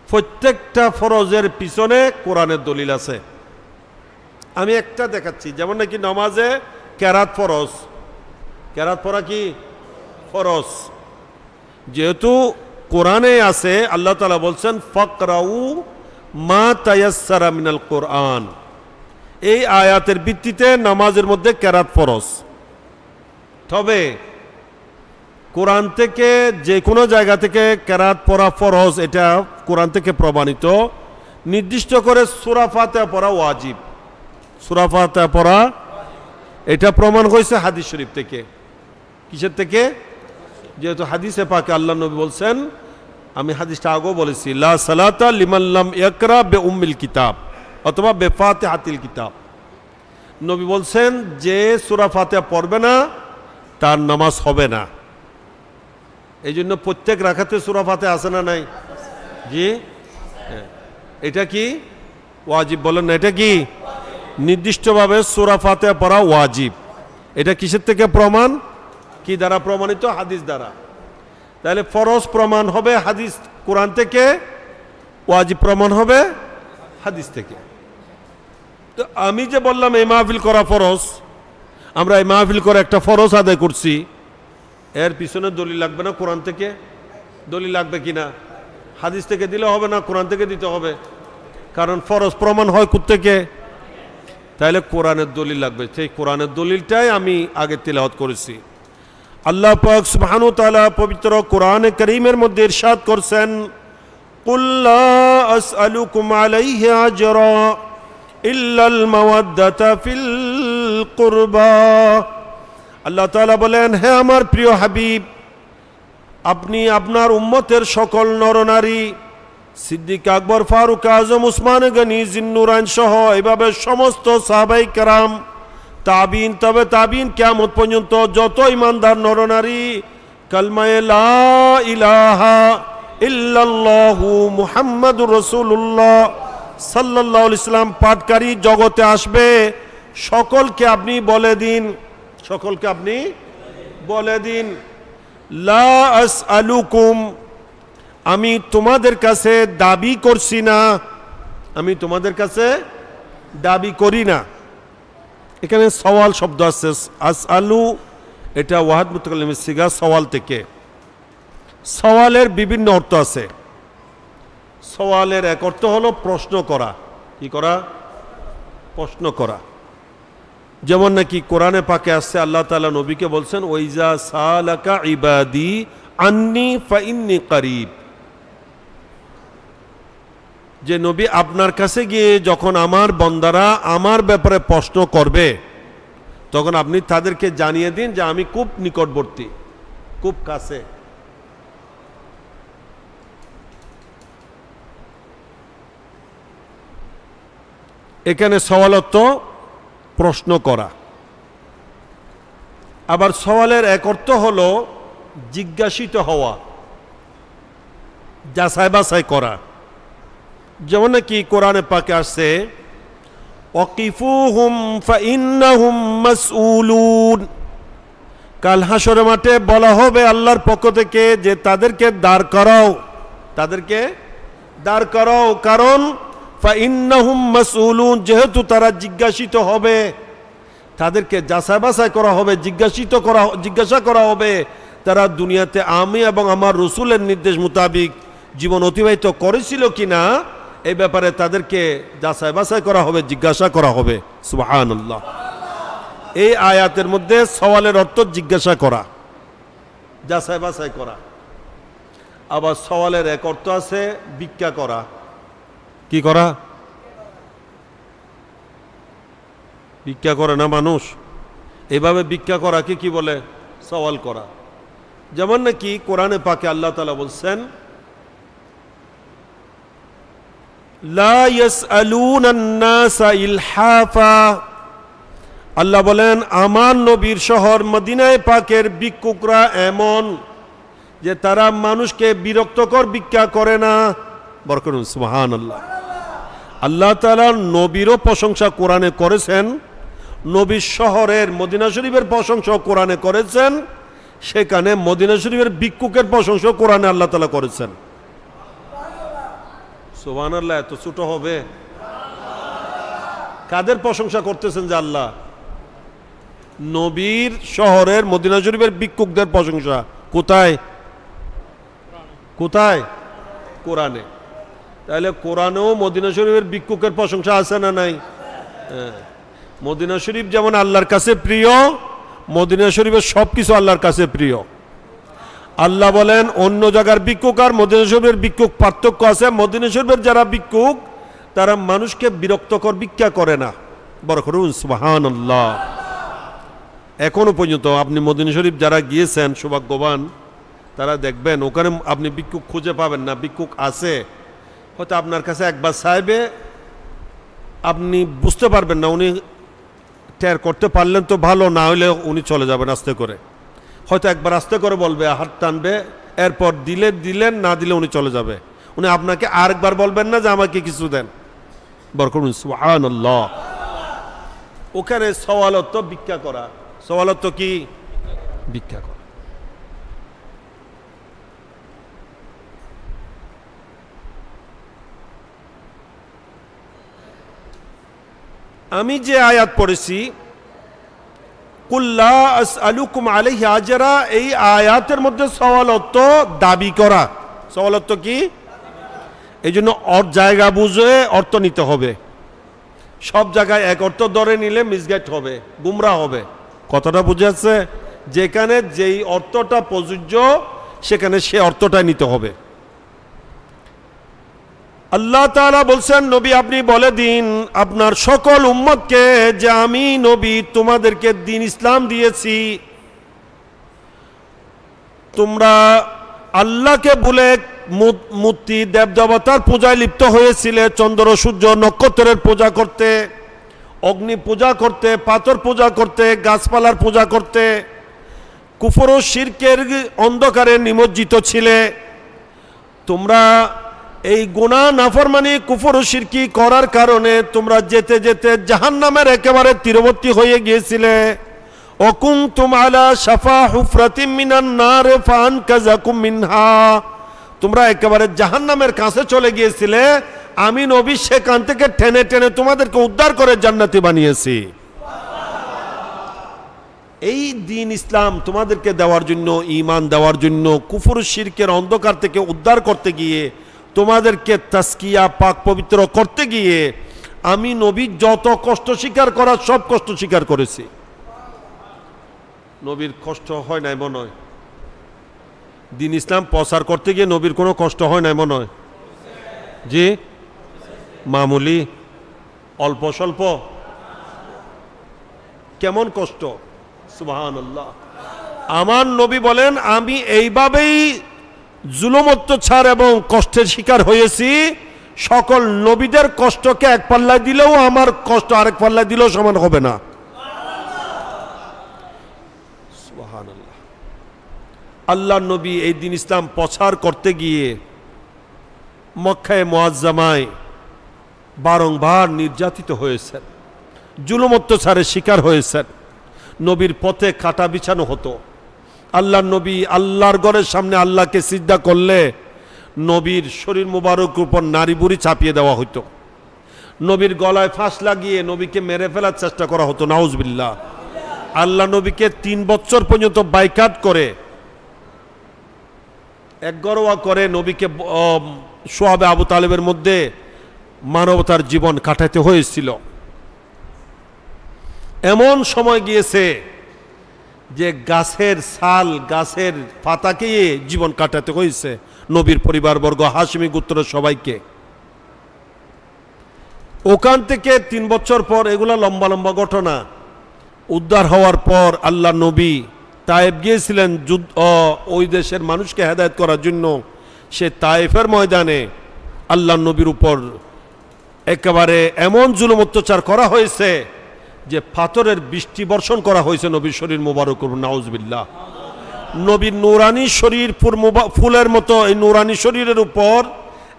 প্রত্যেকটা ফরজের পিছনে কোরআনের দলিল আছে। আমি একটা দেখাচ্ছি, যেমন নাকি নামাজে কেরাত ফরজ। কেরাত পড়া কি ফরজ? যেহেতু কোরআনে আছে, আল্লাহ তাআলা বলছেন ফাকরাউ মা তায়াসসারা মিনাল কোরআন। এই আয়াতের ভিত্তিতে নামাজের মধ্যে কেরাত ফরজ। তবে কোরআন থেকে যে কোনো জায়গা থেকে কেরাত পড়া ফরজ, এটা কোরআন থেকে প্রমাণিত। নির্দিষ্ট করে সূরা ফাতিহা পড়া ওয়াজিব। সূরা ফাতিহা পড়া এটা প্রমাণ হয়েছে হাদিস শরীফ থেকে। কিসের থেকে? যেহেতু হাদিসে পাকে আল্লাহ নবী বলছেন, আমি হাদিসটা আগেও বলেছি, লা সালাতা লিমান লাম ইয়াকরা বে উম্মিল কিতাব অথবা বে ফাতিহাতিল কিতাব। নবী বলছেন যে সূরা ফাতিহা পড়বে না তার নামাজ হবে না। এই জন্য প্রত্যেক রাকাতে সূরা ফাতিহা আছে না নাই? জি, এটা কি ওয়াজিব? বলেন না, এটা কি নির্দিষ্টভাবে সূরা ফাতিহা পড়া ওয়াজিব। এটা কিসের থেকে প্রমাণ? কি দ্বারা প্রমাণিত? হাদিস দ্বারা। তাহলে ফরজ প্রমাণ হবে হাদিস কোরআন থেকে, ওয়াজিব প্রমাণ হবে হাদিস থেকে। তো আমি যে বললাম এই মাহফিল করা ফরজ, আমরা এই মাহফিল করে একটা ফরজ আদায় করছি, এর পিছনে দলিল লাগবে না কোরআন থেকে? দলিল লাগবে কিনা? হাদিস থেকে দিলে হবে না, কোরআন থেকে দিতে হবে। কারণ ফরজ প্রমাণ হয় কোত্থেকে? তাহলে কোরআনের দলিল লাগবে। সেই কোরআনের দলিলটাই আমি আগে তিলাওয়াত করেছি। আল্লাহ পাক সুবহানাহু ওয়া তাআলা পবিত্র কোরআনে কারীমের মধ্যে ইরশাদ করছেন, কুল লা আসআলুকুম আলাইহি আজরা ইল্লাল মাওয়াদ্দাতা ফিল কুরবা। আল্লাহ তাআলা বলেন, হে আমার প্রিয় হাবিব, আপনি আপনার উম্মতের সকল নরনারী, সিদ্দিক আকবর, ফারুক আজম, উসমান গনি, জিন্নুরাইন সহ এভাবে সমস্ত সাহাবায়ে কেরাম, তাবিন, তবে তাবিন, কিয়ামত পর্যন্ত যত ইমানদার নরনারী কালমায়ে লা ইলাহা ইল্লাল্লাহু মুহাম্মাদুর রাসূলুল্লাহ সাল্লাল্লাহু আলাইহি সাল্লাম পাঠকারী জগতে আসবে, সকলকে আপনি বলে দিন, সকলকে আপনি বলে দিন, লা আসআলুকুম, আমি তোমাদের কাছে দাবি করছি না, আমি তোমাদের কাছে দাবি করি না। এখানে সওয়াল শব্দ আছে, আসআলু, এটা ওয়াহিদ মুতাকাল্লিমের সিগা সওয়াল থেকে। সওয়ালের বিভিন্ন অর্থ আছে। সওয়ালের এক অর্থ হলো প্রশ্ন করা। কি করা? প্রশ্ন করা। যেমন নাকি কোরআনে পাকে আসছে, আল্লাহ তাআলা নবীকে বলছেন, ওয়াইজা সালাকা ইবাদি আন্নি ফাইন্নি করিব, যে নবী আপনার কাছে গিয়ে যখন আমার বান্দারা আমার ব্যাপারে প্রশ্ন করবে, তখন আপনি তাদেরকে জানিয়ে দিন যে আমি খুব নিকটবর্তী, খুব কাছে। এখানে সওয়াল অর্থ প্রশ্ন করা। আবার সওয়ালের এক অর্থ হলো জিজ্ঞাসিত হওয়া, যাচাই বাছাই করা। যেমন নাকি কোরআনে পাকে আসছে, ওয়াকিফুহুম ফাইন্নাহুম মাসউলুন, কাল হাসরের মাঠে বলা হবে আল্লাহর পক্ষ থেকে যে তাদেরকে দাঁড় করাও, তাদেরকে দাঁড় করাও। কারণ ফাইন্নাহুম মাসউলুন, যেহেতু তারা জিজ্ঞাসিত হবে, তাদেরকে যাচাই বাছাই করা হবে, জিজ্ঞাসা করা হবে তারা দুনিয়াতে আমি এবং আমার রসুলের নির্দেশ মোতাবিক জীবন অতিবাহিত করেছিল কিনা, এই ব্যাপারে তাদেরকে যাচাই বাছাই করা হবে, জিজ্ঞাসা করা হবে। সুবহানাল্লাহ। এই আয়াতের মধ্যে সওয়ালের অর্থ জিজ্ঞাসা করা, যাচাই বাছাই করা। আবার সওয়ালের এক অর্থ আছে ভিক্ষা করা। কি করা? ভিক্ষা করে না মানুষ, এভাবে ভিক্ষা করাকে কি বলে? সওয়াল করা। যেমন নাকি কোরআনে পাকে আল্লাহ তাআলা বলছেন, লা ইয়াসআলুনান নাসা ইলহাফা, আল্লাহ বলেন আমার নবীর শহর মদিনায় পাকের ভিক্ষুকরা এমন যে তারা মানুষকে বিরক্তকর ভিক্ষা করে না। বরকত সুবহানাল্লাহ। আল্লাহ তাআলা নবীরও প্রশংসা কোরআনে করেছেন, নবীর শহরের মদিনা শরীফের প্রশংসা কোরআনে করেছেন, সেখানে মদিনা শরীফের ভিক্ষুকের প্রশংসা কোরআনে আল্লাহ তাআলা করেছেন। সুবহানাল্লাহ, এত ছোট হবে? কাদের প্রশংসা করতেছেন যে আল্লাহ? নবীর শহরের মদিনা শরীফের ভিক্ষুকদের প্রশংসা কোথায়? কোথায়? কোরআনে। তাহলে কোরআনেও মদিনা শরীফের ভিক্ষুকের প্রশংসা আছে না নাই? মদিনা শরীফ যেমন আল্লাহর কাছে প্রিয়, মদিনা শরীফের সব কিছু আল্লাহর কাছে প্রিয়। আল্লাহ বলেন অন্য জায়গার ভিক্ষুক আর মদিনা শরীফের ভিক্ষুক পার্থক্য আছে। মদিনা শরীফের যারা ভিক্ষুক তারা মানুষকে বিরক্তকর ভিক্ষা করে না। বরকত সুবহানাল্লাহ। এখনো পর্যন্ত আপনি মদিনা শরীফ যারা গিয়েছেন সৌভাগ্যবান, তারা দেখবেন ওখানে আপনি ভিক্ষুক খুঁজে পাবেন না। ভিক্ষুক আছে, হয়তো আপনার কাছে একবার চাইবে, আপনি বুঝতে পারবেন না, উনি টের করতে পারলেন তো ভালো, না হলে উনি চলে যাবেন আস্তে করে। হয়তো একবার আস্তে করে বলবে, হাত টানবে, এরপর দিলেন, না দিলে উনি চলে যাবে। উনি আপনাকে আরেকবার বলবেন না যে আমাকে কিছু দেন। বরকত সুবহানাল্লাহ। ওখানে সওয়ালত ভিক্ষা করা। সওয়ালত কি? ভিক্ষা করা। আমি যে আয়াত পড়েছি কুল্লা আসআলুকুম আলাইহি আজরা, এই আয়াতের মধ্যে সওয়ালত দাবি করা। সওয়ালত কি? এই জন্য জায়গা বুঝে অর্থ নিতে হবে। সব জায়গায় এক অর্থ ধরে নিলে মিসগাইড হবে, গুমরা হবে। কথাটা বুঝে আছে? যেখানে যেই অর্থটা প্রযোজ্য সেখানে সে অর্থটাই নিতে হবে। আল্লাহ তাআলা বলছেন, নবী আপনি বলে দিন আপনার সকল উম্মতকে যে আমি নবী তোমাদেরকে দ্বীন ইসলাম দিয়েছি। তোমরা আল্লাহকে ভুলে মূর্তি দেবদেবতার পূজায় লিপ্ত হয়েছিলে। চন্দ্র সূর্য নক্ষত্রের পূজা করতে, অগ্নি পূজা করতে, পাথর পূজা করতে, গাছপালার পূজা করতে, কুফর ও শিরকের অন্ধকারে নিমজ্জিত ছিলে। তোমরা এই গুনাহ নাফরমানি কুফর ও শিরকি করার কারণে তোমরা যেতে যেতে জাহান্নামের একেবারে তীরবর্তী হয়ে গিয়েছিলে। ওকুনতুম আলা শাফা হুফরাতিম মিনান নার ফানকাযাকুম মিনহা, তোমরা একেবারে জাহান্নামের কাছে চলে গিয়েছিলে, আমি নবী সেখান থেকে টেনে টেনে তোমাদেরকে উদ্ধার করে জান্নাতি বানিয়েছি। এই দ্বীন ইসলাম তোমাদেরকে দেওয়ার জন্য, ঈমান দেওয়ার জন্য, কুফর শিরকের অন্ধকার থেকে উদ্ধার করতে গিয়ে, তোমাদেরকে তাসকিয়া পাক পবিত্র করতে গিয়ে আমি নবী যত কষ্ট স্বীকার করার সব কষ্ট স্বীকার করেছি। নবীর কষ্ট হয় নাই মনে হয়? দ্বীন ইসলাম প্রচার করতে গিয়ে নবীর কোনো কষ্ট হয় নাই মনে হয়? জি, মামুলি, অল্প স্বল্প? কেমন কষ্ট? সুবহানাল্লাহ। আমার নবী বলেন আমি এইভাবেই জুলুম অত্যাচার এবং কষ্টের শিকার হয়েছি। সকল নবীদের কষ্টকে এক পাল্লায় দিলেও আমার কষ্ট আরেক পাল্লায় দিলেও সমান হবে না। সুবহানাল্লাহ। আল্লাহর নবী এই দ্বীন ইসলাম প্রচার করতে গিয়ে মক্কায়ে মুআজ্জামায় বারংবার নির্যাতিত হয়েছেন, জুলুম অত্যাচারের শিকার হয়েছেন। নবীর পথে কাটা বিছানো হতো। আল্লাহর নবী আল্লাহর ঘরের সামনে আল্লাহকে সিজদা করলে নবীর শরীর মুবারকের উপর নারী বুড়ি চাপিয়ে দেওয়া হতো। নবীর গলায় ফাঁস লাগিয়ে নবীকে মেরে ফেলার চেষ্টা করা হতো, নাউজুবিল্লাহ। আল্লাহ নবীকে 3 বছর পর্যন্ত বাইকাট করে, একগরোয়া করে নবীকে সোহাবে আবু তালেবের মধ্যে মানবতার জীবন কাটাতে হয়েছিল। এমন সময় গিয়েছে যে গাছের ছাল, গাছের পাতাকে জীবন কাটাতে হয়েছে নবীর পরিবারবর্গ, হাশিমি গোত্রের সবাইকে। ওখান থেকে 3 বছর পর, এগুলা লম্বা লম্বা ঘটনা, উদ্ধার হওয়ার পর আল্লাহ নবী তায়েফ গিয়েছিলেন ওই দেশের মানুষকে হেদায়েত করার জন্য। সে তায়েফের ময়দানে আল্লাহ নবীর উপর একেবারে এমন জুলুম অত্যাচার করা হয়েছে যে পাথরের বৃষ্টি বর্ষণ করা হয়েছে নবীর শরীর মুবারক, নাউজুবিল্লাহ। নবীর নূরানি শরীর ফুলের মতো এই নূরানি শরীরের উপর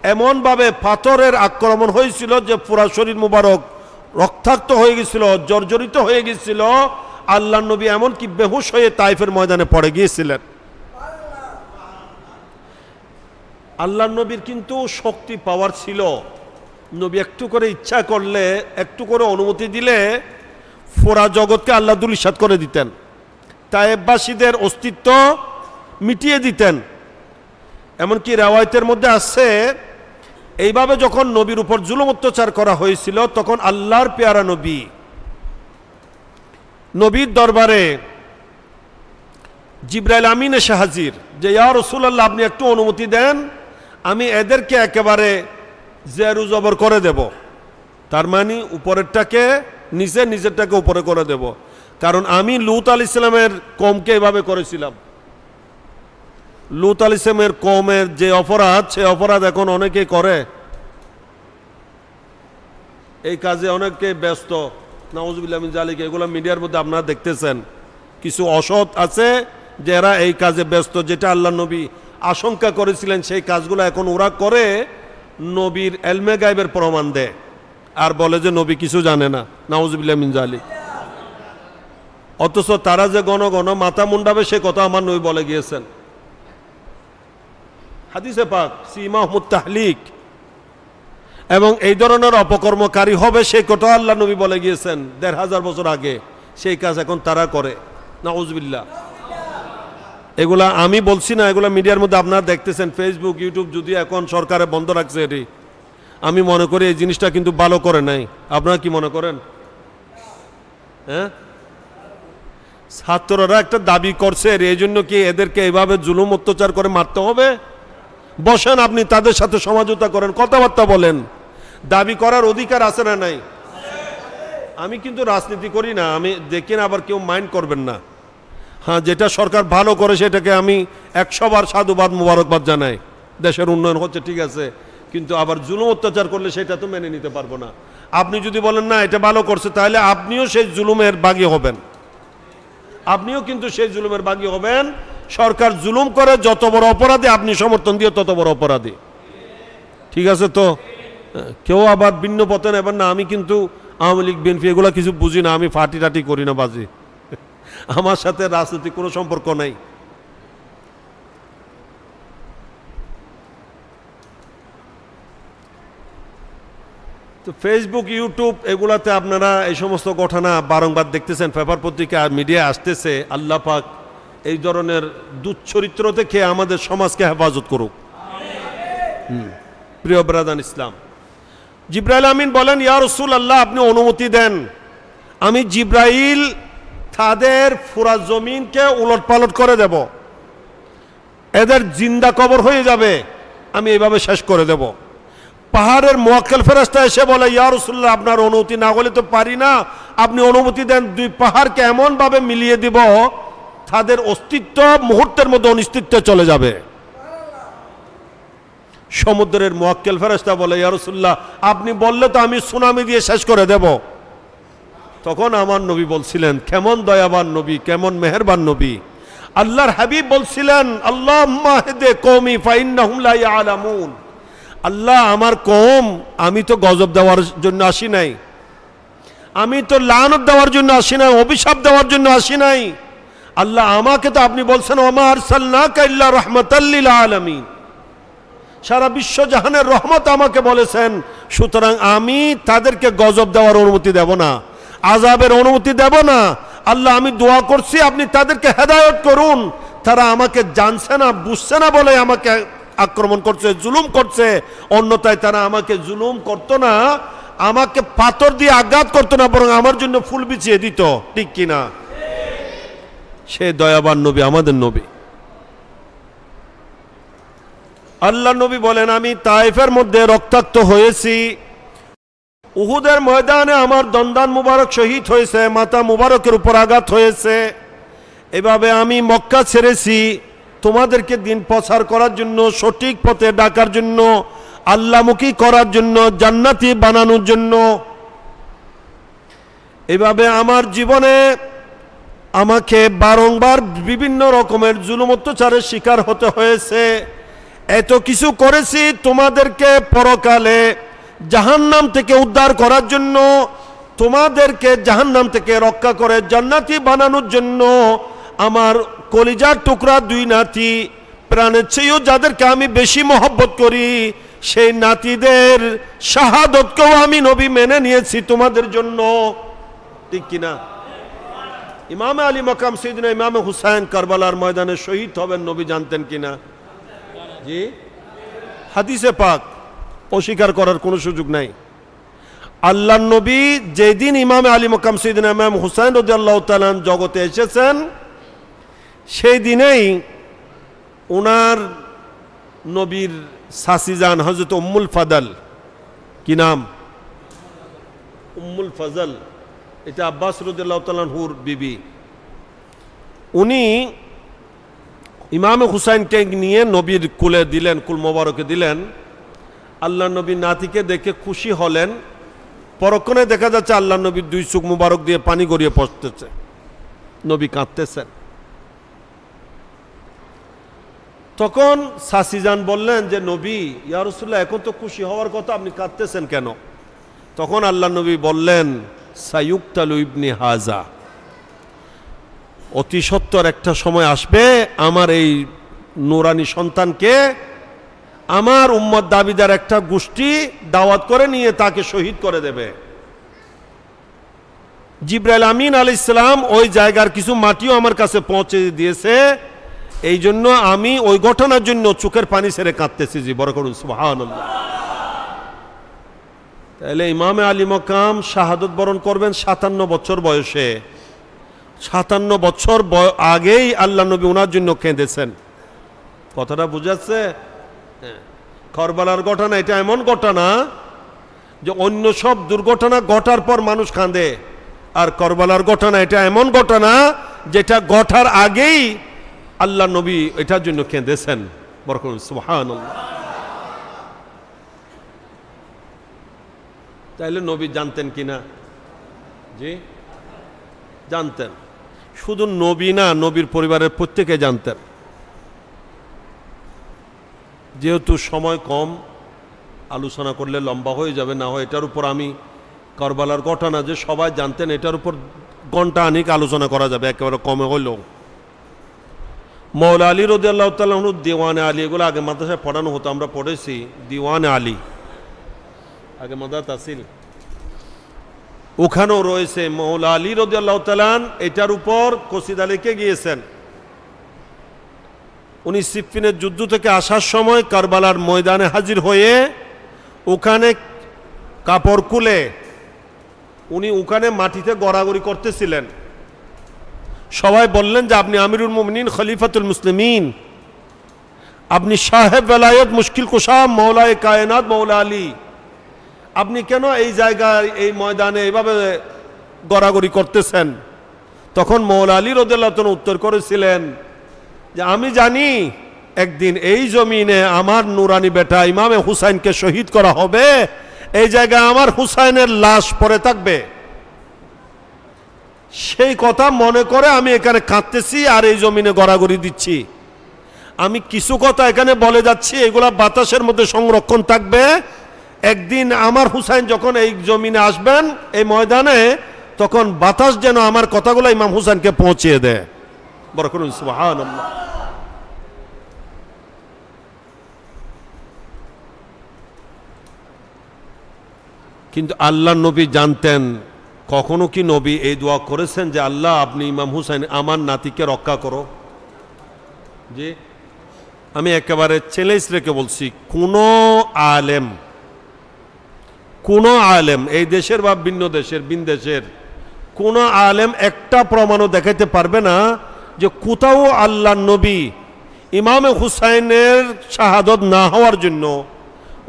এমনভাবে পাথরের আক্রমণ হয়েছিল যে পুরা শরীর মুবারক রক্তাক্ত হয়ে গেছিল, জর্জরিত হয়ে গেছিল। আল্লাহ নবী এমনকি বেহুশ হয়ে তাইফের ময়দানে পড়ে গিয়েছিলেন। আল্লাহ নবীর কিন্তু শক্তি পাওয়ার ছিল। নবী একটু করে ইচ্ছা করলে, একটু করে অনুমতি দিলে পুরা জগৎকে আল্লাহ ধূলিসাৎ করে দিতেন, তায়েববাসীদের অস্তিত্ব মিটিয়ে দিতেন। এমনকি রেওয়ায়তের মধ্যে আছে, এইভাবে যখন নবীর উপর জুলুম অত্যাচার করা হয়েছিল তখন আল্লাহর পেয়ারা নবীর দরবারে জিবরাইল আমিন এসে হাজির, যে ইয়া রাসূলুল্লাহ আপনি একটু অনুমতি দেন, আমি এদেরকে একেবারে জেরু জবর করে দেব। তার মানে উপরেরটাকে নিচে, নিচেরটাকে উপরে করে দেব। কারণ আমি লূত আলাইহিস সালামের কওমকে এভাবে করেছিলাম। লূত আলাইহিস সালামের কওমের যে অপরাধ, সে অপরাধ এখন অনেকেই করে। এই কাজে অনেকে ব্যস্ত, নাউযুবিল্লাহ মিন যালিক। এগুলো মিডিয়ার মধ্যে আপনারা দেখতেছেন, কিছু অসৎ আছে যারা এই কাজে ব্যস্ত, যেটা আল্লাহ নবী আশঙ্কা করেছিলেন সেই কাজগুলো এখন ওরা করে, নবীর এলমে গায়েবের প্রমাণ দেয় আর বলে যে নবী কিছু জানে না, নাউযুবিল্লাহ মিন যালিক। অথচ তারা যে ঘন ঘন মাথা মুন্ডাবে সে কথা আমার নবী বলে গিয়েছেন হাদিসে পাক, সীমাহুমুত তাহলিক। এবং এই ধরনের অপকর্মকারী হবে সেই কথা আল্লাহ নবী বলে গিয়েছেন ১৫০০ বছর আগে। সেই কাজ এখন তারা করে, নাউযুবিল্লাহ। এগুলা আমি বলছি না, এগুলা মিডিয়ার মধ্যে আপনারা দেখতেছেন, ফেসবুক, ইউটিউব। যদি এখন সরকারে বন্ধ রাখছে এটি, আমি মনে করি এই জিনিসটা কিন্তু ভালো করে নাই। আপনারা কি মনে করেন? হ্যাঁ, ছাত্ররা একটা দাবি করছে, এই জন্য কি এদেরকে এইভাবে জুলুম অত্যাচার করে মারতে হবে? বসেন, আপনি তাদের সাথে সমঝোতা করেন, কথাবার্তা বলেন। দাবি করার অধিকার আছে না নাই? আমি কিন্তু রাজনীতি করি না, আমি দেখি না, আবার কেউ মাইন্ড করবেন না। হ্যাঁ, যেটা সরকার ভালো করে সেটাকে আমি ১০০ বার সাধুবাদ মুবারকবাদ জানাই। দেশের উন্নয়ন হচ্ছে, ঠিক আছে, কিন্তু আবার জুলুম অত্যাচার করলে সেটা তো মেনে নিতে পারবো না। আপনি যদি বলেন না এটা ভালো করছে, তাহলে আপনিও সেই জুলুমের বাগী হবেন, আপনিও কিন্তু সেই জুলুমের বাগী হবেন। সরকার জুলুম করে যত বড় অপরাধী, আপনি সমর্থন দিয়ে তত বড় অপরাধী। ঠিক আছে তো? কেউ আবার ভিন্ন পথে নেবেন না। আমি কিন্তু আওয়ামী লীগ, বিএনপি এগুলো কিছু বুঝি না, আমি ফাটি টাটি করি না, বাজি। আমার সাথে রাজনৈতিক কোনো সম্পর্ক নাই। তো ফেসবুক, ইউটিউব এগুলাতে আপনারা এই সমস্ত ঘটনা বারংবার দেখতেছেন, পেপার পত্রিকা আর মিডিয়া আসতেছে। আল্লাহ পাক এই ধরনের দুচ্চরিত্র থেকে আমাদের সমাজকে হেফাজত করুক। প্রিয় ব্রাদার ইসলাম, জিবরাইল আমিন বলেন, ইয়া রাসূলুল্লাহ আপনি অনুমতি দেন, আমি জিবরাইল তাদের পুরা জমিনকে উলটপালট করে দেব, এদের জিন্দা কবর হয়ে যাবে, আমি এইভাবে শেষ করে দেব। পাহাড়ের মুয়াক্কেল ফেরেশতা এসে বলে, ইয়া রাসূলুল্লাহ আপনার অনুমতি না হলে তো পারি না, আপনি অনুমতি দেন, ২ পাহাড়কে এমনভাবে মিলিয়ে দিব তাদের অস্তিত্ব মুহূর্তের মধ্যে অনিস্তিত্বে চলে যাবে। সমুদ্রের মুয়াক্কেল ফেরেশতা বলে, ইয়া রাসূলুল্লাহ আপনি বললে তো আমি সুনামি দিয়ে শেষ করে দেব। তখন আমার নবী বলছিলেন, কেমন দয়াবান নবী, কেমন মেহেরবান নবী। আল্লাহর হাবিব বলছিলেন, আল্লাহুম্মা হদি কওমি ফাইন্নাহুম লা ইয়ালামুন। আল্লাহ আমার কওম, আমি তো গজব দেওয়ার জন্য আসি নাই, আমি তো লানত দেওয়ার জন্য আসি নাই, অভিশাপ দেওয়ার জন্য আসি নাই। আল্লাহ আমাকে তো আপনি বলছেন, ওয়া মা আরসালনাকা ইল্লা রাহমাতাল লিল আলামিন, সারা বিশ্ব জাহানের রহমত আমাকে বলেছেন। সুতরাং আমি তাদেরকে গজব দেওয়ার অনুমতি দেব না, আযাবের অনুমতি দেব না। আল্লাহ আমি দোয়া করছি আপনি তাদেরকে হেদায়েত করুন। তারা আমাকে জানছে না, বুঝছে না বলে আমাকে আক্রমণ করছে, জুলুম করছে। অন্যথায় তারা আমাকে জুলুম করতো না, আমাকে পাথর দিয়ে আঘাত করতো না, বরং আমার জন্য ফুল বিছিয়ে দিত। ঠিক কিনা? সে দয়াবান নবী, আমাদের নবী। আল্লাহ নবী বলেন, আমি তায়েফের মধ্যে রক্তাক্ত হয়েছি, উহুদের ময়দানে আমার দন্দান মুবারক শহীদ হয়েছে, মাথা মুবারকের উপর আঘাত হয়েছে। এভাবে আমি মক্কা ছেড়েছি তোমাদেরকে দিন প্রচার করার জন্য, সঠিক পথে ডাকার জন্য, আল্লাহমুখী করার জন্য, জান্নাতি বানানোর জন্য। এভাবে আমার জীবনে আমাকে বারংবার বিভিন্ন রকমের জুলুম অত্যাচারের শিকার হতে হয়েছে। এত কিছু করেছি তোমাদেরকে পরকালে জাহান্নাম থেকে উদ্ধার করার জন্য, তোমাদেরকে জাহান্নাম থেকে রক্ষা করে জান্নাতি বানানোর জন্য। আমার কলিজার টুকরা দুই নাতি, প্রাণের চেয়েও যাদেরকে আমি বেশি মহব্বত করি, সেই নাতিদের শাহাদতকেও আমি নবী মেনে নিয়েছি তোমাদের জন্য। ঠিক কিনা? ইমামে আলী মাকাম সাইয়েদনা ইমামে হুসাইন কারবালার ময়দানে শহীদ হবেন নবী জানতেন কিনা? জি, হাদিসে পাক, অস্বীকার করার কোনো সুযোগ নাই। আল্লাহর নবী যেদিন ইমামে আলী মাকাম সাইয়েদনা ইমাম হুসাইন রাদিয়াল্লাহু তাআলা জগতে এসেছেন, সেই দিনেই ওনার নবীর সাসিজান হযরত উম্মুল ফাদল, কি নাম? উম্মুল ফজল, এটা আব্বাস রাদিয়াল্লাহু তাআলা আনহুর বিবি। উনি ইমাম হুসাইনকে নিয়ে নবীর কুলে দিলেন, কুল মোবারকে দিলেন। আল্লাহ নবীর নাতিকে দেখে খুশি হলেন। পরক্ষণে দেখা যাচ্ছে আল্লাহ নবীর দুই চোখ মুবারক দিয়ে পানি গড়িয়ে পড়তেছে, নবী কাঁদতেছেন। তখন সাসিজান বললেন যে নবী, ইয়া রাসূলুল্লাহ, এখন তো খুশি হওয়ার কথা, আপনি কাঁদতেছেন কেন? তখন আল্লাহ নবী বললেন, সায়ুক্তালু ইবনি হাজা, অতি সত্বর একটা সময় আসবে আমার এই নূরানী সন্তানকে আমার উম্মত দাবিদার একটা গোষ্ঠী দাওয়াত করে নিয়ে তাকে শহীদ করে দেবে। জিবরাইল আমিন আলাইহিস সালাম ওই জায়গার কিছু মাটিও আমার কাছে পৌঁছে দিয়েছে, এই জন্য আমি ওই ঘটনার জন্য চোখের পানি ছেড়ে কাঁদতেছি। জি, বড় করুন সুবহানাল্লাহ। তাহলে ইমামে আলী মাকাম শাহাদত বরণ করবেন 57 বছর বয়সে। 57 বছর আগেই আল্লাহ নবী ওনার জন্য কেঁদেছেন। কথাটা বুঝাচ্ছে? কারবালার ঘটনা এটা এমন ঘটনা যে অন্য সব দুর্ঘটনা ঘটার পর মানুষ কাঁদে, আর কারবালার ঘটনা এটা এমন ঘটনা যেটা ঘটার আগেই আল্লাহ নবী এটার জন্য কেঁদেছেন। বরকত সুবহানাল্লাহ। তাইলে নবী জানতেন কিনা? জি, জানতেন। শুধু নবী না, নবীর পরিবারের প্রত্যেকে জানতেন। যেহেতু সময় কম, আলোচনা করলে লম্বা হয়ে যাবে, না হয় এটার উপর আমি কারবালার ঘটনা যে সবাই জানতেন এটার উপর ঘন্টা আনিক আলোচনা করা যাবে, একেবারে কমে হইলেও। মৌলা আলী রাদিয়াল্লাহু তাআলা আনহু দিওয়ানে আলী, এগুলো আগে মাদ্রাসায় পড়ানো হতো, আমরা পড়েছি দিওয়ানে আলী, আগে মাদ্রাসা তাসিল, ওখানেও রয়েছে। মৌলা আলী রাদিয়াল্লাহু তাআলা এটার উপর কসিদা লিখে গিয়েছেন। উনি সিফফিনের যুদ্ধ থেকে আসার সময় কারবালার ময়দানে হাজির হয়ে ওখানে কাপড় খুলে উনি ওখানে মাটিতে গড়াগড়ি করতেছিলেন। সবাই বললেন যে আপনি আমিরুল মুমিনিন, খলিফাতুল মুসলিমিন, আপনি সাহেব বেলায়েত, মুশকিল কুশা, মৌলায়ে কায়নাত মৌলা আলী, আপনি কেন এই জায়গায় এই ময়দানে এইভাবে গড়াগড়ি করতেছেন? তখন মৌলা আলী রাদিয়াল্লাহু তাআলা উত্তর করেছিলেন যে আমি জানি একদিন এই জমিনে আমার নুরানি বেটা ইমামে হুসাইনকে শহীদ করা হবে, এই জায়গায় আমার হুসাইনের লাশ পড়ে থাকবে, সেই কথা মনে করে আমি এখানে কাঁদতেছি আর এই জমিনে গড়াগড়ি দিচ্ছি। আমি কিছু কথা এখানে বলে যাচ্ছি, এগুলা বাতাসের মধ্যে সংরক্ষণ থাকবে। একদিন আমার হুসাইন যখন এই জমিনে আসবেন, এই ময়দানে, তখন বাতাস যেন আমার কথাগুলো ইমাম হুসাইনকে পৌঁছিয়ে দেয়। বড় করুন সুবহানাল্লাহ। কিন্তু আল্লাহ নবী জানতেন। কখনো কি নবী এই দোয়া করেছেন যে আল্লাহ আপনি ইমাম হুসাইন আমার নাতিকে রক্ষা করো? জি, আমি একেবারে চ্যালেঞ্জ রেখে বলছি, কোন আলেম এই দেশের বা ভিন্ন দেশের বিদেশের কোন আলেম একটা প্রমাণও দেখাইতে পারবে না যে কোথাও আল্লাহ নবী ইমামে হুসাইনের শাহাদত না হওয়ার জন্য,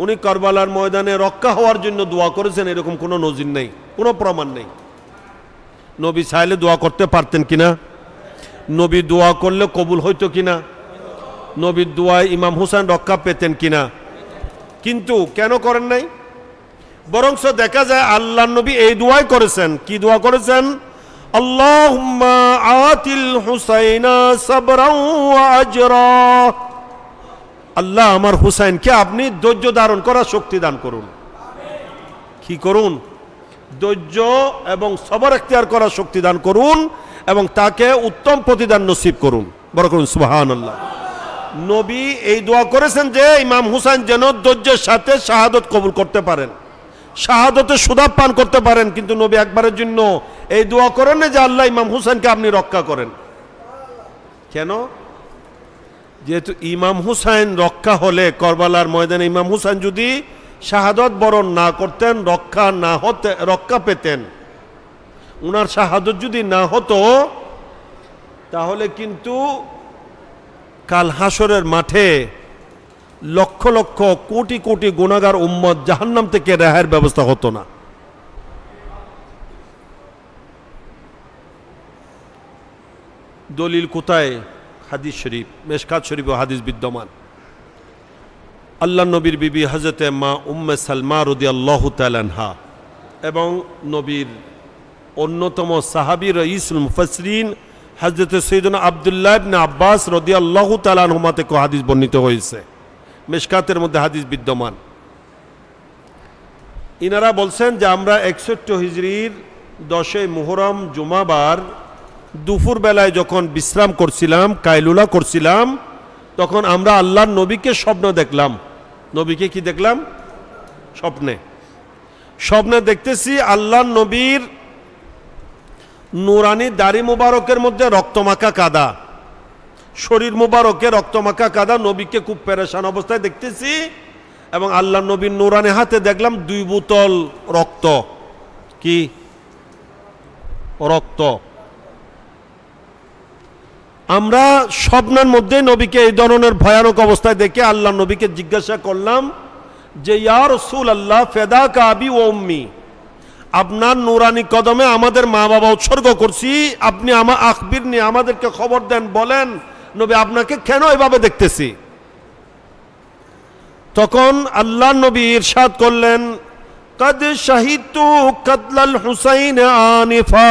উনি কারবালার ময়দানে রক্ষা হওয়ার জন্য দোয়া করেছেন, এরকম কোনো নজির নেই, কোনো প্রমাণ নেই। নবী চাইলে দোয়া করতে পারতেন কিনা? নবী দোয়া করলে কবুল হইতো কিনা? নবীর দোয়ায় ইমাম হুসাইন রক্ষা পেতেন কিনা? কিন্তু কেন করেন নাই? বরংস দেখা যায় আল্লাহ নবী এই দোয়াই করেছেন। কি দোয়া করেছেন? আল্লাহুম্মা আতিল হুসাইনা সাবরান ওয়া আজরা আল্লাহ আমার হুসাইনকে আপনি ধৈর্য ধারণ করার শক্তি দান করুন। কি করুন? ধৈর্য এবং সবর এখতিয়ার করার শক্তি দান করুন এবং তাকে উত্তম প্রতিদান নসিব করুন। বড় করুন সুবহানাল্লাহ। নবী এই দোয়া করেছেন যে ইমাম হুসাইন যেন ধৈর্যের সাথে শাহাদত কবুল করতে পারেন, শাহাদতে সুদাব পান করতে পারেন। কিন্তু নবী একবারের জন্য এই দোয়া করেন না যে আল্লাহ ইমাম হুসাইনকে আপনি রক্ষা করেন। কেন? যেহেতু ইমাম হুসাইন রক্ষা হলে, করবালার ময়দানে ইমাম হুসাইন যদি শাহাদত বরণ না করতেন, রক্ষা পেতেন, উনার শাহাদত যদি না হতো, তাহলে কিন্তু কাল হাসরের মাঠে লক্ষ লক্ষ কোটি কোটি গুনাহগার উম্মত জাহান্নাম থেকে রেহাইয়ের ব্যবস্থা হতো না। দলিল কোথায়? হাদিস শরীফ, মেশকাত শরীফ ও হাদিস বিদ্যমান। আল্লাহ নবীর বিবি হযরতে মা উম্মে সালমা রাদিয়াল্লাহু তাআলা আনহা এবং নবীর অন্যতম সাহাবী রাইসুল মুফাসসিরিন হযরতে সৈয়দনা আব্দুল্লাহ ইবনে আব্বাস রাদিয়াল্লাহু তাআলা আনহুমা থেকে হাদিস বর্ণিত হয়েছে, মেশকাতের মধ্যে হাদিস বিদ্যমান। ইনারা বলছেন যে আমরা 61 হিজরির 10 মুহররম জুমাবার দুপুর বেলায় যখন বিশ্রাম করছিলাম, কাইলুলা করছিলাম, তখন আমরা আল্লাহর নবীকে স্বপ্ন দেখলাম। নবীকে কি দেখলাম? স্বপ্নে দেখতেছি আল্লাহর নবীর নুরানি দাড়ি মুবারকের মধ্যে রক্তমাখা কাদা, শরীর মুবারকে রক্তমাখা কাদা, নবীকে খুব পেরেশান অবস্থায় দেখতেছি। এবং আল্লাহর নবীর নুরানি হাতে দেখলাম 2 বোতল রক্ত। কি রক্ত? আমরা স্বপ্নের মধ্যে নবীকে এই ধরনের ভয়ানক অবস্থায় দেখে আল্লাহ নবীকে জিজ্ঞাসা করলাম যে ইয়া রাসূলুল্লাহ ফিদাকা আবি ওয়া উম্মি, আপনার নুরানি কদমে আমাদের মা বাবা উৎসর্গ করছি, আপনি আখবিরনি, আমাদেরকে খবর দেন, বলেন নবী আপনাকে কেন এভাবে দেখতেছি। তখন আল্লাহ নবী ইরশাদ করলেন কদ শাহিদতু কতলাল হুসাইন আনিফা,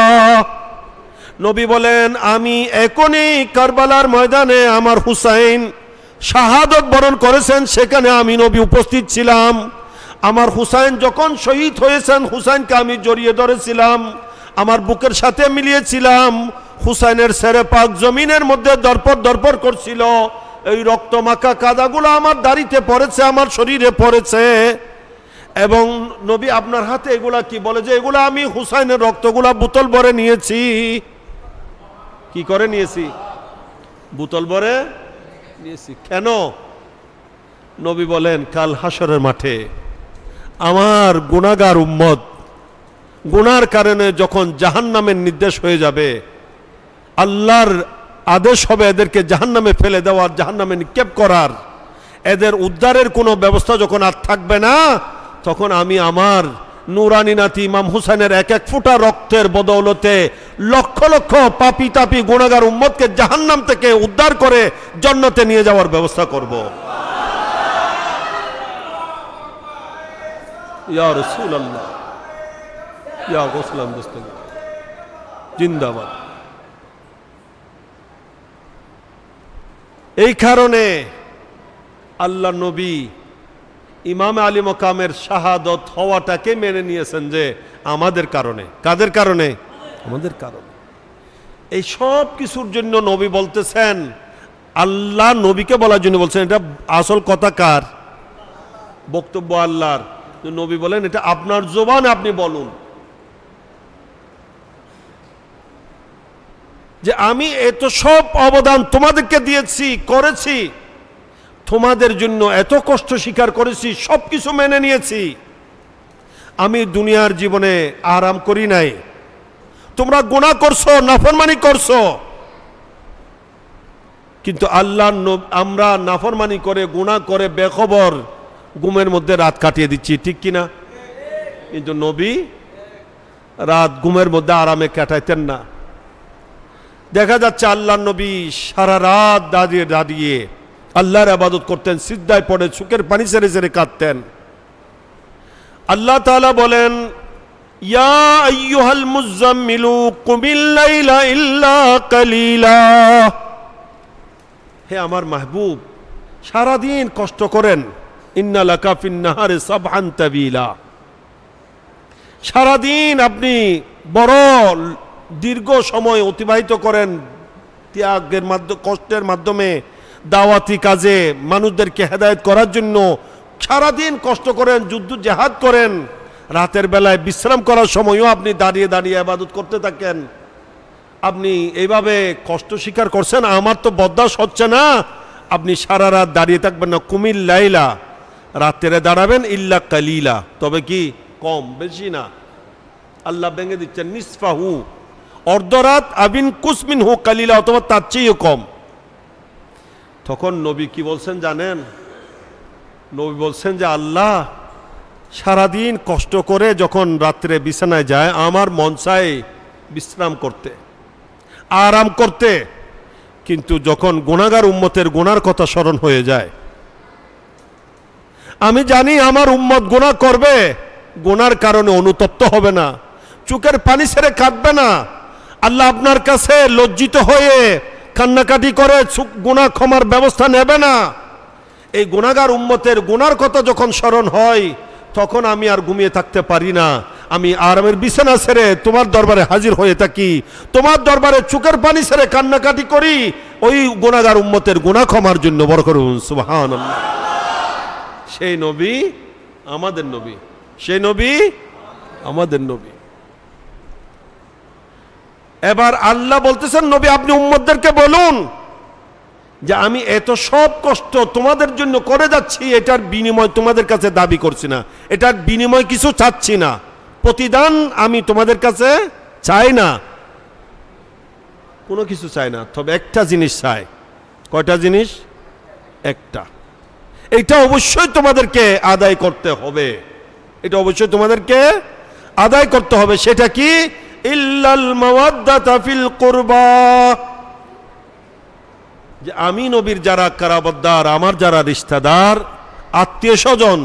নবী বলেন আমি এখনই কারবালার ময়দানে আমার হুসাইন শাহাদত বরণ করেছেন, সেখানে আমি নবী উপস্থিত ছিলাম। আমার হুসাইন যখন শহীদ হয়েছেন, হুসাইনকে আমি জড়িয়ে ধরেছিলাম, আমার বুকের সাথে মিলিয়েছিলাম। হুসাইনের ছেড়ে পাক জমিনের মধ্যে দরপর দরপর করছিল। এই রক্তমাখা কাদাগুলো আমার দাড়িতে পড়েছে, আমার শরীরে পড়েছে। এবং নবী আপনার হাতে এগুলা কি? বলে যে এগুলা আমি হুসাইনের রক্তগুলা বোতল ভরে নিয়েছি। কি করে নিয়েছি? বোতল ভরে নিয়েছি। কেন? নবী বলেন কাল হাসরের মাঠে আমার গুনাহগার উম্মত গুনার কারণে যখন জাহান্নামের নির্দেশ হয়ে যাবে, আল্লাহর আদেশ হবে এদেরকে জাহান্নামে ফেলে দেওয়ার, জাহান্নামে নিক্ষেপ করার, এদের উদ্ধারের কোনো ব্যবস্থা যখন আর থাকবে না, তখন আমি আমার নুরানি নাতি ইমাম হুসাইনের এক এক ফোঁটা রক্তের বদৌলতে লক্ষ লক্ষ পাপী তাপী গুনাহগার উম্মতকে জাহান্নাম থেকে উদ্ধার করে জান্নাতে নিয়ে যাওয়ার ব্যবস্থা করব। ইয়া রাসূলুল্লাহ, ইয়া গোসলাম দস্তগীর জিন্দাবাদ। এই কারণে আল্লাহ নবী ইমাম আলী মকামের শাহাদত হওয়াটাকে মেনে নিয়েছেন যে আমাদের কারণে। কাদের কারণে? আমাদের কারণে। এই সব কিছুর জন্য নবী বলতেছেন, আল্লাহ নবীকে বলার জন্য বলছেন। এটা আসল কথা কার? বক্তব্য আল্লাহর। নবী বলেন এটা আপনার জবানে আপনি বলুন যে আমি এত সব অবদান তোমাদেরকে দিয়েছি, করেছি, তোমাদের জন্য এত কষ্ট স্বীকার করেছি, সব কিছু মেনে নিয়েছি। আমি দুনিয়ার জীবনে আরাম করি নাই। তোমরা গুনাহ করছো, নাফরমানি করছো, কিন্তু আল্লাহ আমরা নাফরমানি করে গুনাহ করে বেখবর ঘুমের মধ্যে রাত কাটিয়ে দিচ্ছি, ঠিক কিনা? কিন্তু নবী রাত ঘুমের মধ্যে আরামে কাটাইতেন না। দেখা যাচ্ছে আল্লাহ নবী সারা রাত দাঁড়িয়ে দাঁড়িয়ে আল্লাহর ইবাদত করতেন, সিজদায় পড়ে চোখের পানি ছেড়ে ছেড়ে কাঁদতেন। আল্লাহ তাআলা বলেন ইয়া আইয়ুহাল মুযাম্মিলু কুমিল লাইলা ইল্লা কালিলা, হে আমার মাহবুব সারাদিন কষ্ট করেন, ইন্না লাকা ফিন নাহারি সাবহান তাবিলা, সারাদিন আপনি বড় দীর্ঘ সময় অতিবাহিত করেন ত্যাগের মাধ্যমে, কষ্টের মাধ্যমে, দাওয়াতি কাজে মানুষদেরকে হেদায়েত করার জন্য সারাদিন কষ্ট করেন, যুদ্ধ জেহাদ করেন, রাতের বেলায় বিশ্রাম করার সময়ও আপনি দাঁড়িয়ে দাঁড়িয়ে ইবাদত করতে থাকেন। আপনি এইভাবে কষ্ট স্বীকার করছেন, আমার তো বরদাস্ত হচ্ছে না, আপনি সারা রাত দাঁড়িয়ে থাকবেন না। কুমিল লাইলা, রাত্রে দাঁড়াবেন, ইল্লা কালিলা, তবে কি কম, বেশি না। আল্লাহ ভেঙে দিচ্ছেন, নিসফাহু, অর্ধরাত, আবিন কুসমিন হু কালিলা, অথবা তার চেয়েও কম। তখন নবী কি বলছেন জানেন? নবী বলছেন যে আল্লাহ, সারাদিন কষ্ট করে যখন রাত্রে বিছানায় যায়, আমার মন চায় বিশ্রাম করতে, আরাম করতে, কিন্তু যখন গুনাহগার উম্মতের গুনার কথা স্মরণ হয়ে যায়, আমি জানি আমার উম্মত গুনাহ করবে, গুনার কারণে অনুতপ্ত হবে না, চোখের পানি ছেড়ে কাঁদবে না, আল্লাহ আপনার কাছে লজ্জিত হয়ে কান্নাকাটি করে গুনাহ ক্ষমার ব্যবস্থা নেবে না। এই গুনাহগার উম্মতের গুনার কথা যখন স্মরণ হয়, তখন আমি আর ঘুমিয়ে থাকতে পারি না, আমি আরামের বিছানা ছেড়ে তোমার দরবারে হাজির হয়ে থাকি, তোমার দরবারে চোখের পানি ছেড়ে কান্নাকাটি করি ওই গুনাহগার উম্মতের গুনাহ ক্ষমার জন্য। বড় করুন সুবহানাল্লাহ। সেই নবী আমাদের নবী, সেই নবী আমাদের নবী। এবার আল্লাহ বলতেছেন, নবী আপনি উম্মতদেরকে বলুন যে আমি এত সব কষ্ট তোমাদের জন্য করে যাচ্ছি, এটার বিনিময় তোমাদের কাছে দাবি করছি না, এটার বিনিময় কিছু চাচ্ছি না, প্রতিদান আমি তোমাদের কাছে চাই না, কোনো কিছু চাই না, তবে একটা জিনিস চাই। কয়টা জিনিস? একটা। এটা অবশ্যই তোমাদেরকে আদায় করতে হবে, এটা অবশ্যই তোমাদেরকে আদায় করতে হবে। সেটা কি? ইল্লাল মাওয়াদ্দাতা ফিল কুরবা, যে আমি নবীর যারা কারাবদ্দার, আমার যারা রিশতাদার, আত্মীয় স্বজন,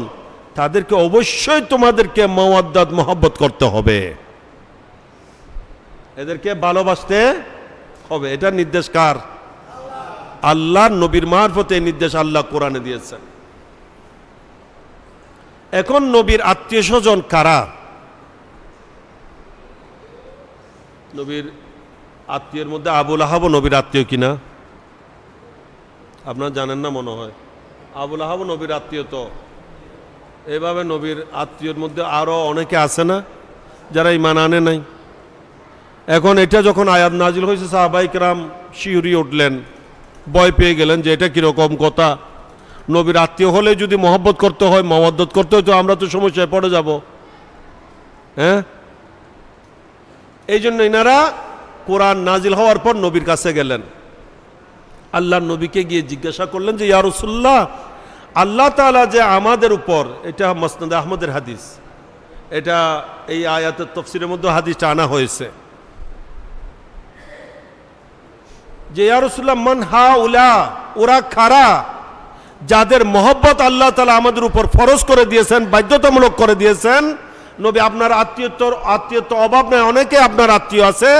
তাদেরকে অবশ্যই তোমাদেরকে মাওয়াদ্দাত মহব্বত করতে হবে, এদেরকে ভালোবাসতে হবে। এটা নির্দেশ কার? আল্লাহ নবীর মারফতে নির্দেশ আল্লাহ কোরআনে দিয়েছেন। এখন নবীর আত্মীয় স্বজন কারা? নবীর আত্মীয়ের মধ্যে আবুল আহাব নবীর আত্মীয় কিনা আপনারা জানেন না মনে হয়। আবুল আহাব নবীর আত্মীয়। তো এভাবে নবীর আত্মীয়ের মধ্যে আরো অনেকে আছে না যারা ঈমান আনে নাই। এখন এটা যখন আয়াত নাজিল হয়েছে, সাহাবায়ে কেরাম শিহরি উঠলেন, ভয় পেয়ে গেলেন যে এটা কিরকম কথা, নবীর আত্মীয় হলে যদি মহব্বত করতে হয়, মাওয়াদ্দত করতে হয়, তো আমরা তো সমস্যায় পড়ে যাব। হ্যাঁ, এই জন্য এনারা কোরআন নাজিল হওয়ার পর নবীর কাছে গেলেন, আল্লাহর নবীকে গিয়ে জিজ্ঞাসা করলেন যে ইয়া রাসূলুল্লাহ, আল্লাহ তাআলা যে আমাদের উপর, এটা মুসনাদ আহমদের হাদিস, এটা এই আয়াতের তাফসীরের মধ্যে হাদিসটা আনা হয়েছে, যে ইয়া রাসূলুল্লাহ মান হাউলা, ওরা কারা যাদের মহব্বত আল্লাহ তাআলা আমাদের উপর ফরজ করে দিয়েছেন, বাধ্যতামূলক করে দিয়েছেন। নবী আপনার আত্মীয়ত্ব অভাব নাই, অনেকে আপনার আত্মীয় আছে,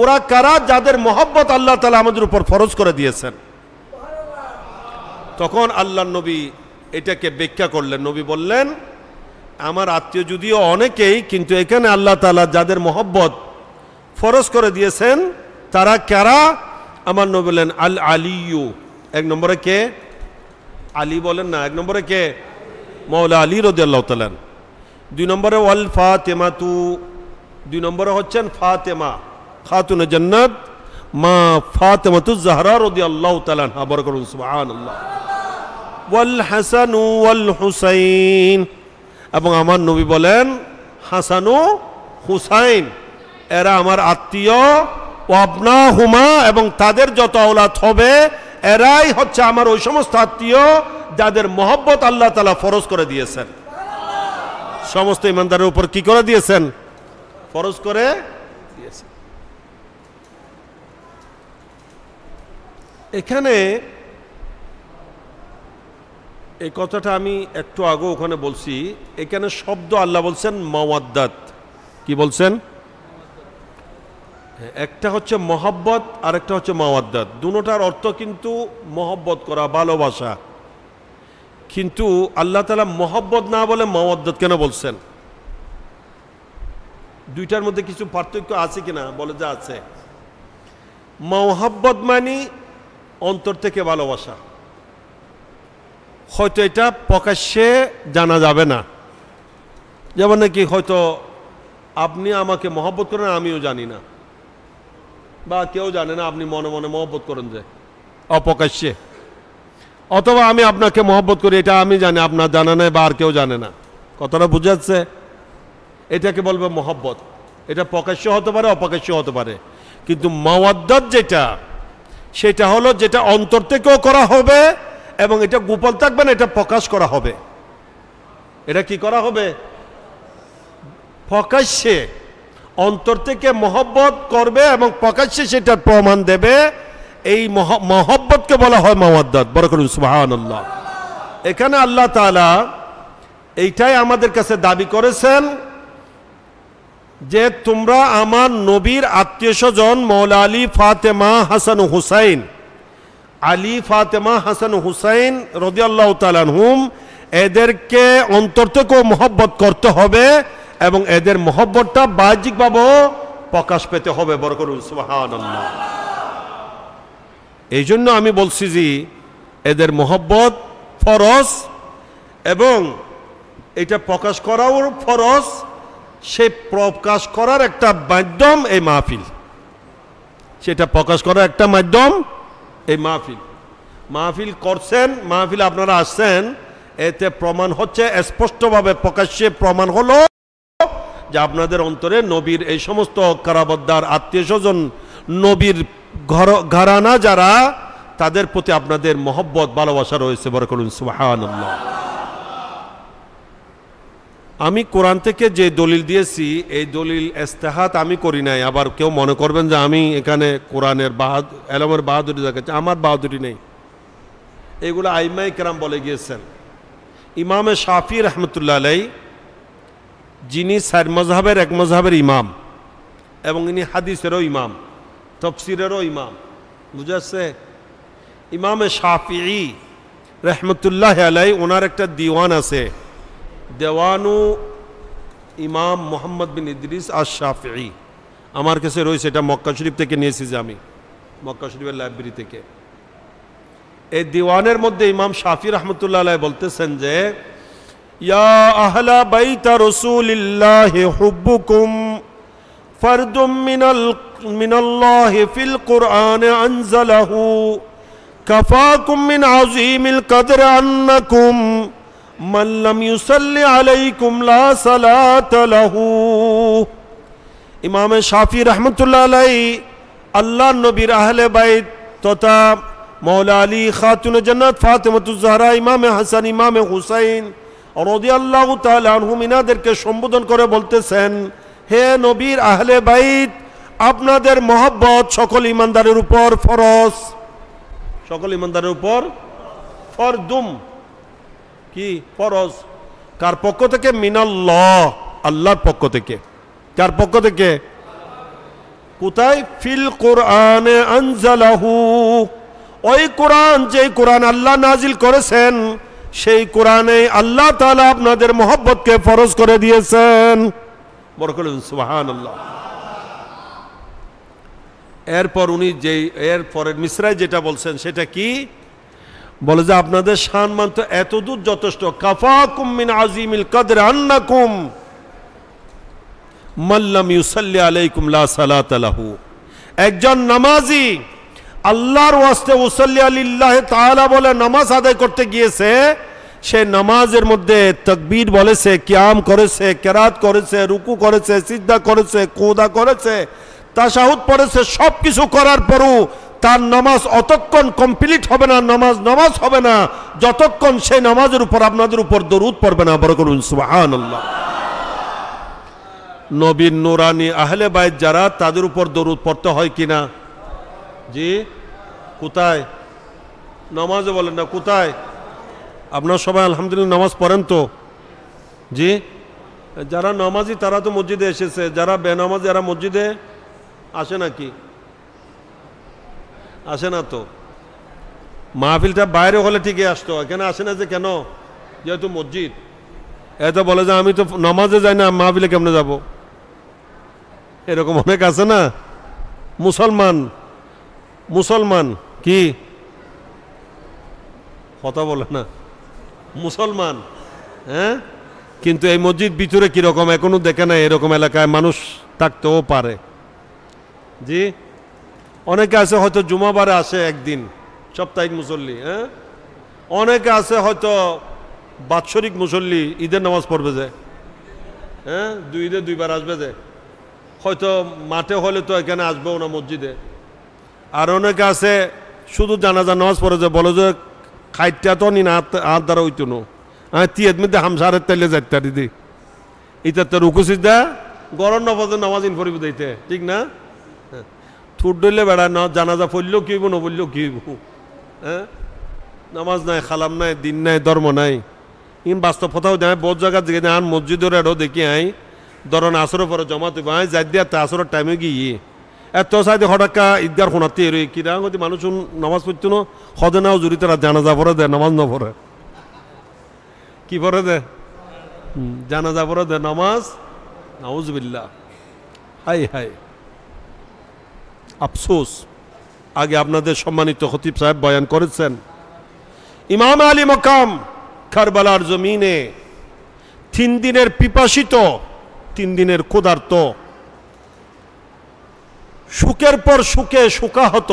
ওরা কারা যাদের মহব্বত আল্লাহ তাআলা আমাদের উপর ফরজ করে দিয়েছেন। তখন আল্লাহ নবী এটাকে ব্যাখ্যা করলেন। নবী বললেন আমার আত্মীয় যদিও অনেকেই, কিন্তু এখানে আল্লাহ তাআলা যাদের মহব্বত ফরজ করে দিয়েছেন তারা কারা? আমার নবী বললেন আল আলিয়ু, এক নম্বরে কে? আলী বলেন না, এক নম্বরে কে? মাওলা আলী রাদিয়াল্লাহু তাআলা। দুই নম্বরে ওয়াল ফাতেমাতু, দুই নম্বরে হচ্ছেন ফাতেমা খাতুনে জান্নাত মা ফাতেমাতু জাহরা রাদিয়াল্লাহু তাআলা আনহা। বড় করুন সুবহানাল্লাহ। ওয়াল হাসান ওয়াল হুসাইন, এবং আমার নবী বলেন হাসান ও হুসাইন এরা আমার আত্মীয়, ওয়াবনা হুমা, এবং তাদের যত আওলাদ হবে এরাই হচ্ছে আমার ওই সমস্ত আত্মীয় যাদের মহব্বত আল্লাহ তাআলা ফরজ করে দিয়েছেন। সমস্ত ইমানদারের উপর কি করে দিয়েছেন? ফরজ করে দিয়েছেন। এখানে এই কথাটা আমি একটু আগে ওখানে বলছি, এখানে শব্দ আল্লাহ বলছেন মাওয়াদ্দাত। কি বলছেন? একটা হচ্ছে মহব্বত আর একটা হচ্ছে মাওয়াদ্দাত। দুটোটার অর্থ কিন্তু মহব্বত করা, ভালোবাসা, কিন্তু আল্লাহ তাআলা মহব্বত না বলে মাওয়াদ্দাত কেন বলছেন? দুইটার মধ্যে কিছু পার্থক্য আছে কিনা? বলে যে আছে। মহব্বত মানে অন্তর থেকে ভালোবাসা, হয়তো এটা প্রকাশ্যে জানা যাবে না। যেমন নাকি হয়তো আপনি আমাকে মহব্বত করেন, আমিও জানি না, বা কেউ জানে না আপনি মনে মনে মহব্বত করেন, যে অপ্রকাশ্যে। অথবা আমি আপনাকে মহব্বত করি, এটা আমি জানি, আপনার জানা নেই বা আর কেউ জানে না। কথাটা বুঝে যাচ্ছে? এটাকে বলবে মহব্বত। এটা প্রকাশ্য হতে পারে, অপ্রকাশ্য হতে পারে। কিন্তু মাওয়াদ্দাত যেটা, সেটা হলো যেটা অন্তর থেকেও করা হবে এবং এটা গোপন থাকবে না, এটা প্রকাশ করা হবে। এটা কি করা হবে? প্রকাশ্যে অন্তর থেকে মহব্বত করবে এবং প্রকাশ্যে সেটার প্রমাণ দেবে। এই মহব্বতকে বলা হয় মাওয়াদ্দাত। বরকত সুবহানাল্লাহ। এখানে আল্লাহ তাআলা এইটাই আমাদের কাছে দাবি করেছেন যে তোমরা আমার নবীর আত্মীয় স্বজন মৌলা আলী, ফাতেমা, হাসান, হুসাইন, আলী, ফাতেমা, হাসান, হুসাইন রাদিয়াল্লাহু তাআলা আনহুম, এদেরকে অন্তর থেকেও মহব্বত করতে হবে এবং এদের মহব্বতটা বাহ্যিকভাবেও প্রকাশ পেতে হবে। বরকত সুবহানাল্লাহ। এই জন্য আমি বলছি যে এদের মহব্বত ফরজ এবং এটা প্রকাশ করাও ফরজ। সেই প্রকাশ করার একটা মাধ্যম এই মাহফিল, সেটা প্রকাশ করার একটা মাধ্যম এই মাহফিল। মাহফিল করছেন, মাহফিল আপনারা আসছেন, এতে প্রমাণ হচ্ছে স্পষ্টভাবে প্রকাশ্যে প্রমাণ হলো যে আপনাদের অন্তরে নবীর এই সমস্ত কারাবদ্দার আত্মীয় স্বজন, নবীর ঘরানা যারা, তাদের প্রতি আপনাদের মহব্বত, ভালোবাসা রয়েছে। বরকত সুবহানাল্লাহ। আমি কোরআন থেকে যে দলিল দিয়েছি, এই দলিল ইস্তেহাত আমি করি নাই। আবার কেউ মনে করবেন যে আমি এখানে কোরআনের এলমের বাহাদুরি দেখাচ্ছি। আমার বাহাদুরি নেই, এগুলো আইমায়ে কেরাম বলে গিয়েছেন। ইমামে শাফি রহমতুল্লাহ আলাইহি, যিনি 4 মযহাবের এক মযহাবের ইমাম এবং ইনি হাদিসেরও ইমাম, তাফসীরেরও ইমাম। বুঝাচ্ছে? ইমামে শাফিঈ রহমতুল্লাহ আলাইহি, ওনার একটা দিওয়ান আছে, দেওয়ানু ইমাম মোহাম্মদ বিন ইদ্রিস আশ-শাফিঈ। আমার কাছে রয়েছে, এটা মক্কা শরীফ থেকে নিয়েছি, যে আমি মক্কা শরীফের লাইব্রেরি থেকে। এই দিওয়ানের মধ্যে ইমাম শাফি রহমতুল্লাহ আলাইহি বলতেছেন যে ইয়া আহলা বাইতা রাসূলিল্লাহি হুব্বুকুম ফারদুম মিনাল্লাহি ফিল কুরআন আনজালাহু কাফাকুম মিন আযীমিল কদর আন্নাকুম মান লাম ইউসাল্লি আলাইকুম লা সালাতা লাহু। ইমাম শাফি রাহমাতুল্লাহ আলাইহি আল্লাহর নবীর আহলে বাইত তথা মৌলা আলী, খাতুনে জান্নাত ফাতেমাতুজ জাহরা, ইমামে হাসান, ইমামে হুসাইন রাদিয়াল্লাহু তাআলা আনহুম, ইনাদেরকে সম্বোধন করে বলতেছেন, হে নবীর আহলে বাইত, আপনাদের মহব্বত সকল ইমানদারের উপর ফরজ। সকল ইমানদারের উপর ফরদুম, কি ফরজ? কার পক্ষ থেকে? মিনাল্লাহ, আল্লাহর পক্ষ থেকে। কার পক্ষ থেকে? কোথায়? ফিল কোরআনে আনজালাহু, ওই কোরআন, যে কোরআন আল্লাহ নাজিল করেছেন, সেই কোরআনে আল্লাহ তাআলা আপনাদের মহব্বতকে ফরজ করে দিয়েছেন। বরকত সুবহানাল্লাহ। এরপর উনি এর পরের মিসরায় যেটা বলছেন সেটা কি? বলে যে আপনাদের সম্মান তো এতদূর যথেষ্ট। কাফাকুম মিন আযীমিল কদর আন্নাকুম মান লাম ইউসাল্লি আলাইকুম লা সালাতা লাহু। একজন নামাজি আল্লাহর ওয়াস্তে উসাল্লি আলিল্লাহ তাআলা বলে নামাজ আদায় করতে গিয়েছে, সে নামাজের মধ্যে তাকবীর বলেছে, কিয়াম করেছে, কেরাত করেছে, রুকু করেছে, সিজদা করেছে, কুদা করেছে, তাশাহুদ পড়েছে, সব কিছু করার পরও তার নামাজ অতক্ষণ কমপ্লিট হবে না, নামাজ হবে না যতক্ষণ সেই নামাজের উপর আপনাদের উপর দরুদ পড়বে না। বরকত সুবহানাল্লাহ। নবীর নূরানি আহলে বাইত যারা, তাদের উপর দরুদ পড়তে হয় কিনা? জি। কোথায়? নামাজে বলেন না, কোথায়? আপনারা সবাই আলহামদুলিল্লাহ নামাজ পড়েন তো? জি। যারা নামাজি তারা তো মসজিদে এসেছে, যারা বেনামাজি যারা মসজিদে আসে নাকি? আসে না তো। মাহফিলটা বাইরে হলে ঠিকই আসতো, এখানে আসে না যে কেন? যেহেতু মসজিদ, এত বলে যে আমি তো নামাজে যাই না, মাহফিলে কেমনে যাব? এরকম অনেক আছে না। মুসলমান কি কথা বলে না, মুসলমান, হ্যাঁ, কিন্তু এই মসজিদ ভিতরে কিরকম এখনো দেখে না। এরকম এলাকায় মানুষ থাকতেও পারে। জি, অনেকে আছে হয়তো জুমাবারে আসে একদিন, সাপ্তাহিক মুসল্লি, হ্যাঁ, অনেকে আছে হয়তো বাৎসরিক মুসল্লি, ঈদের নামাজ পড়বে যে, হ্যাঁ, ঈদে 2বার আসবে যে, হয়তো মাঠে হলে তো এখানে আসবেও না মসজিদে। আর অনেকে আছে শুধু জানাজা নামাজ পড়ে যে, বলে যে খাইটা তো নি না হাত দ্বারা হইতো না, আমি তিয়ের মধ্যে হামসারের তাইলে যাইতে দিদি এটা তো রুকুসিস দা গরম নফজের নামাজ ইনফরিব দিতে, ঠিক না? থুট ডইলে বেড়া না, জানাজা পড়লেও কি হইব, না পড়লেও কি হইব, হ্যাঁ, নামাজ নাই, খালাম নাই, দিন নাই, ধর্ম নাই। ইন বাস্তব কথাও দেয় বহুত জায়গা দিকে আন মসজিদের এরও দেখি আই ধরন আসরের পরে জমা তুই আই যাই দিয়া আসরের টাইমে গিয়ে এত সাইডে হঠাৎ ঈদগার শোনাতে এর কিরা গতি মানুষ নামাজ পড়তো না, হদে নাও জুড়ি তারা জানাজা পড়ে দেয়, নামাজ ন পড়ে, কি পড়ে দে, জানাজা পড়ে দে, নামাজ নাউজুবিল্লাহ। হাই হাই আফসোস। আগে আপনাদের সম্মানিত খতিব সাহেব বয়ান করেছেন, ইমাম আলী মকাম কারবালার জমিনে 3 দিনের পিপাসিত, 3 দিনের ক্ষুধার্ত, সুখের পর সুখে শোকাহত,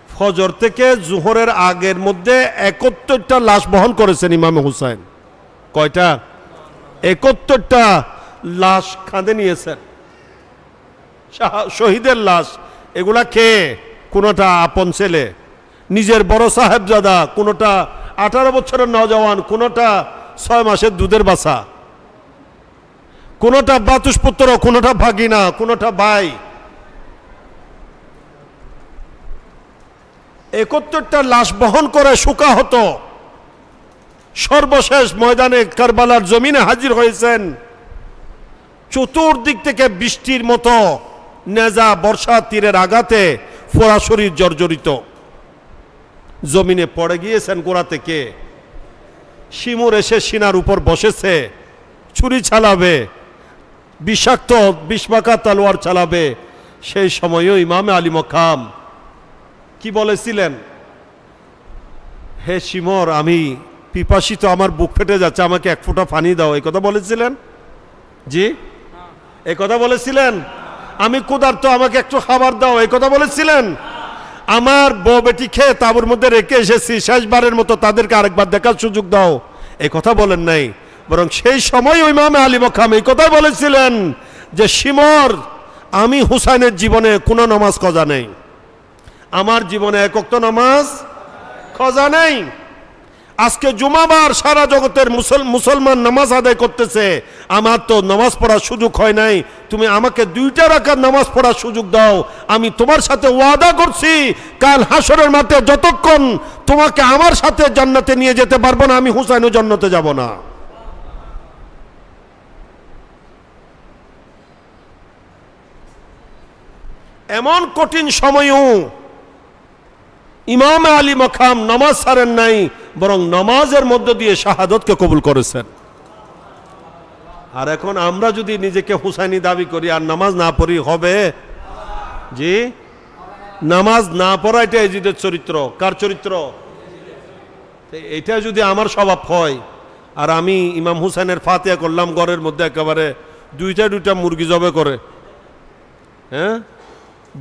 ফজর থেকে জোহরের আগের মধ্যে 71টা লাশ বহন করেছেন ইমাম হুসাইন। কয়টা? 71টা লাশ কাঁধে নিয়েছেন, শহীদের লাশ। এগুলা কে? কোনোটা আপন ছেলে, নিজের বড় সাহেবজাদা, কোনোটা 18 বছরের নওজওয়ান, কোনোটা 6 মাসের দুধের বাচ্চা, কোনোটা বাতুসপুত্র, কোনোটা ভাগিনা, কোনোটা ভাই। 71টা লাশ বহন করে শোকাহত সর্বশেষ ময়দানে কারবালার জমিনে হাজির হয়েছেন। চতুর্দিক থেকে বৃষ্টির মতো নেজা বর্ষা তীরের আঘাতে ফোড়া শরীর জর্জরিত, জমিনে পড়ে গিয়েছেন গোড়া থেকে। শিমুর এসে সিনার উপর বসেছে, ছুরি চালাবে, বিষাক্ত বিস্মাকা তলোয়ার চালাবে। সেই সময়ও ইমাম আলী মকাম কি বলেছিলেন? হে শিমর, আমি পিপাসিত, আমার বুক ফেটে যাচ্ছে, আমাকে 1 ফোঁটা পানি দাও, এই কথা বলেছিলেন? জি, এই কথা বলেছিলেন? আমি ক্ষুধার্ত, আমাকে একটু খাবার দাও, এই কথা বলেছিলেন? আমার বউ বেটি খেয়ে তাঁবুর মধ্যে রেখে এসেছি, শেষবারের মতো তাদেরকে আরেকবার দেখার সুযোগ দাও, এই কথা বলেন নাই। বরং সেই সময় ইমাম আলী মকাম এই কথা বলেছিলেন যে, শিমর, আমি হুসাইনের জীবনে কোনো নামাজ কজা নেই, আমার জীবনে 1 ওয়াক্ত নামাজ কজা নেই। আজকে জুমাবার সারা জগতের মুসলমান নামাজ আদায় করতেছে, আমার তো নামাজ পড়ার সুযোগ হয় নাই। তুমি আমাকে 2টা রাকাত নামাজ পড়ার সুযোগ দাও, আমি তোমার সাথে ওয়াদা করছি কাল হাসরের মাঠে যতক্ষণ তোমাকে আমার সাথে জান্নাতে নিয়ে যেতে পারবো না, আমি হুসাইনও জান্নাতে যাব না। এমন কঠিন সময়ও ইমাম আলী মকাম নামাজ ছাড়েন নাই, বরং নামাজের মধ্য দিয়ে শাহাদতকে কবুল করেছেন। আর এখন আমরা যদি নিজেকে হুসাইনি দাবি করি আর নামাজ না পড়ি, হবে? জি, নামাজ না পড়া এটা এজিদের চরিত্র। কার চরিত্র? এটা যদি আমার স্বভাব হয়, আর আমি ইমাম হুসাইনের ফাতিহা করলাম ঘরের মধ্যে, একেবারে 2টা মুরগি জবে করে, হ্যাঁ,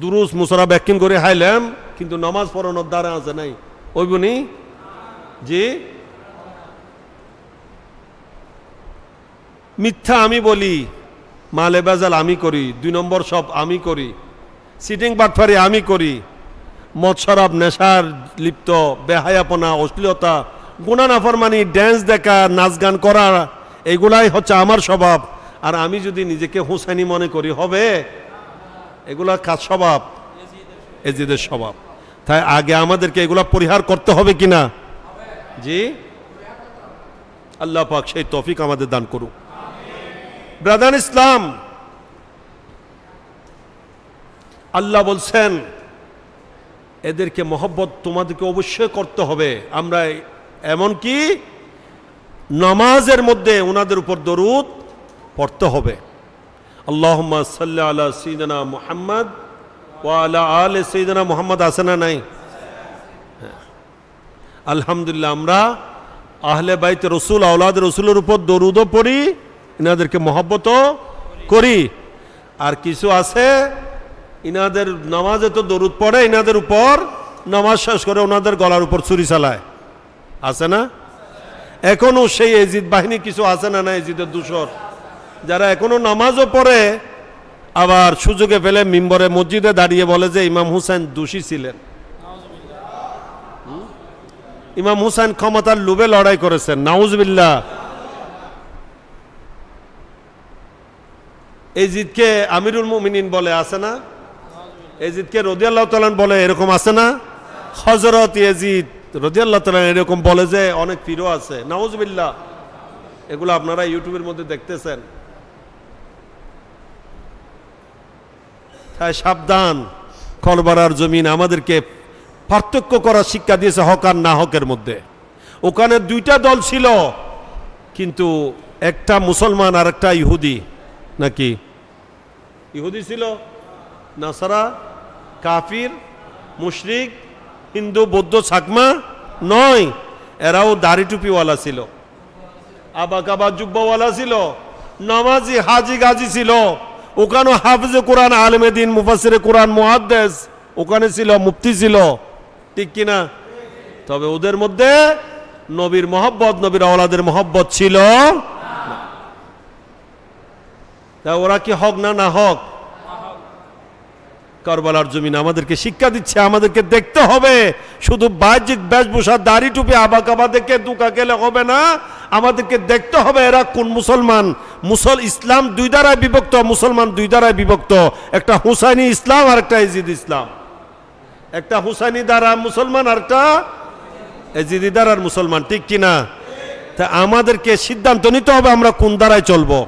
দুরুস মুসরা ব্যাকিং করে হাইলাম, কিন্তু নামাজ পড়ানোর দ্বারা আছে নাই, ওইবনি? জি, মিথ্যা আমি বলি, মালে বেজাল আমি করি, 2 নম্বর সব আমি করি, সিটিং বাটফারি আমি করি, মদ শরাব নেশার লিপ্ত, বেহায়াপনা, অশ্লীলতা, গুনাহ নাফরমানি, ড্যান্স দেখা, নাচ গান করা, এগুলাই হচ্ছে আমার স্বভাব। আর আমি যদি নিজেকে হুসাইনি মনে করি, হবে? এগুলা কাজ স্বভাব, এজিদের স্বভাব। তাই আগে আমাদেরকে এগুলা পরিহার করতে হবে কিনা? জি, আল্লাহ পাক সেই তৌফিক আমাদের দান করুক। ব্রাদার ইসলাম, আল্লাহ বলছেন এদেরকে মহব্বত তোমাদেরকে অবশ্যই করতে হবে। আমরা এমনকি নামাজের মধ্যে ওনাদের উপর দরুদ পড়তে হবে। আল্লাহুম্মা সাল্লি আলা সাইয়্যিদিনা মুহাম্মদ ওয়া আলা আলি সাইয়্যিদিনা মুহাম্মদ, আছে না নাই? আলহামদুলিল্লাহ, আমরা আহলে বাইত রসুল, আওলাদ রসুলের উপর দরুদও পড়ি, ইনাদেরকে মহব্বতও করি। আর কিছু আছে ইনাদের নামাজে তো দরুদ পড়ে, ইনাদের উপর নামাজ শেষ করে ওনাদের গলার উপর ছুরি চালায়, আছে না? এখনো সেই এজিদ বাহিনী কিছু আছে না? না, এজিদের দূষর যারা এখনো নামাজও পড়ে, আবার সুযোগে পেলে মিম্বরে মসজিদে দাঁড়িয়ে বলে যে ইমাম হুসাইন দোষী ছিলেন, ইমাম হুসাইন ক্ষমতার লোভে লড়াই করেছেন, নাউজুবিল্লাহ। এজিদকে আমিরুল মুমিনিন বলে, আছে না? এজিদকে রাদিয়াল্লাহু তাআলা বলে, এরকম আছে না? হযরত ইয়াজিদ রাদিয়াল্লাহু তাআলা এরকম বলে যে অনেক পীরও আছে, নাউজুবিল্লাহ। এগুলো আপনারা ইউটিউবের মধ্যে দেখতেছেন। তাই সাবধান, করবারার জমিন আমাদেরকে পার্থক্য করার শিক্ষা দিয়েছে হক আর না হকের মধ্যে। ওখানে দুইটা দল ছিল, কিন্তু একটা মুসলমান আর একটা ইহুদি, নাকি ইহুদি ছিল, নাসারা, কাফির, মুশরিক, হিন্দু, বৌদ্ধ, ছাকমা নয়, এরাও দাড়ি টুপিওয়ালা ছিল, আবাকাবা জুব্বাওয়ালা ছিল, নামাজি হাজি গাজি ছিল, ওখানে হাফিজে কোরআন, আলেমে দিন, মুফাসসিরে কোরআন, মুহাদ্দিস ওখানে ছিল, মুফতি ছিল, ঠিক কিনা? তবে ওদের মধ্যে নবীর মহব্বত, নবীর আওলাদের মহব্বত ছিল না। তা ওরা কি হক না না হক? কারবালার জমিন আমাদেরকে শিক্ষা দিচ্ছে, আমাদেরকে দেখতে হবে। শুধু বাহ্যিক বেশভূষা, দাড়ি টুপি, আবাকাবা দেখে দুকা গেলে হবে না, আমাদেরকে দেখতে হবে এরা কোন মুসলমান। ইসলাম দুই দ্বারায় বিভক্ত, মুসলমান দুই দ্বারায় বিভক্ত, একটা হুসাইনি ইসলাম আর একটা এজিদ ইসলাম। একটা হুসাইনি দ্বারা মুসলমান আর একটা এজিদি দ্বারার মুসলমান, ঠিক কিনা? তা আমাদেরকে সিদ্ধান্ত নিতে হবে আমরা কোন দ্বারায় চলবো,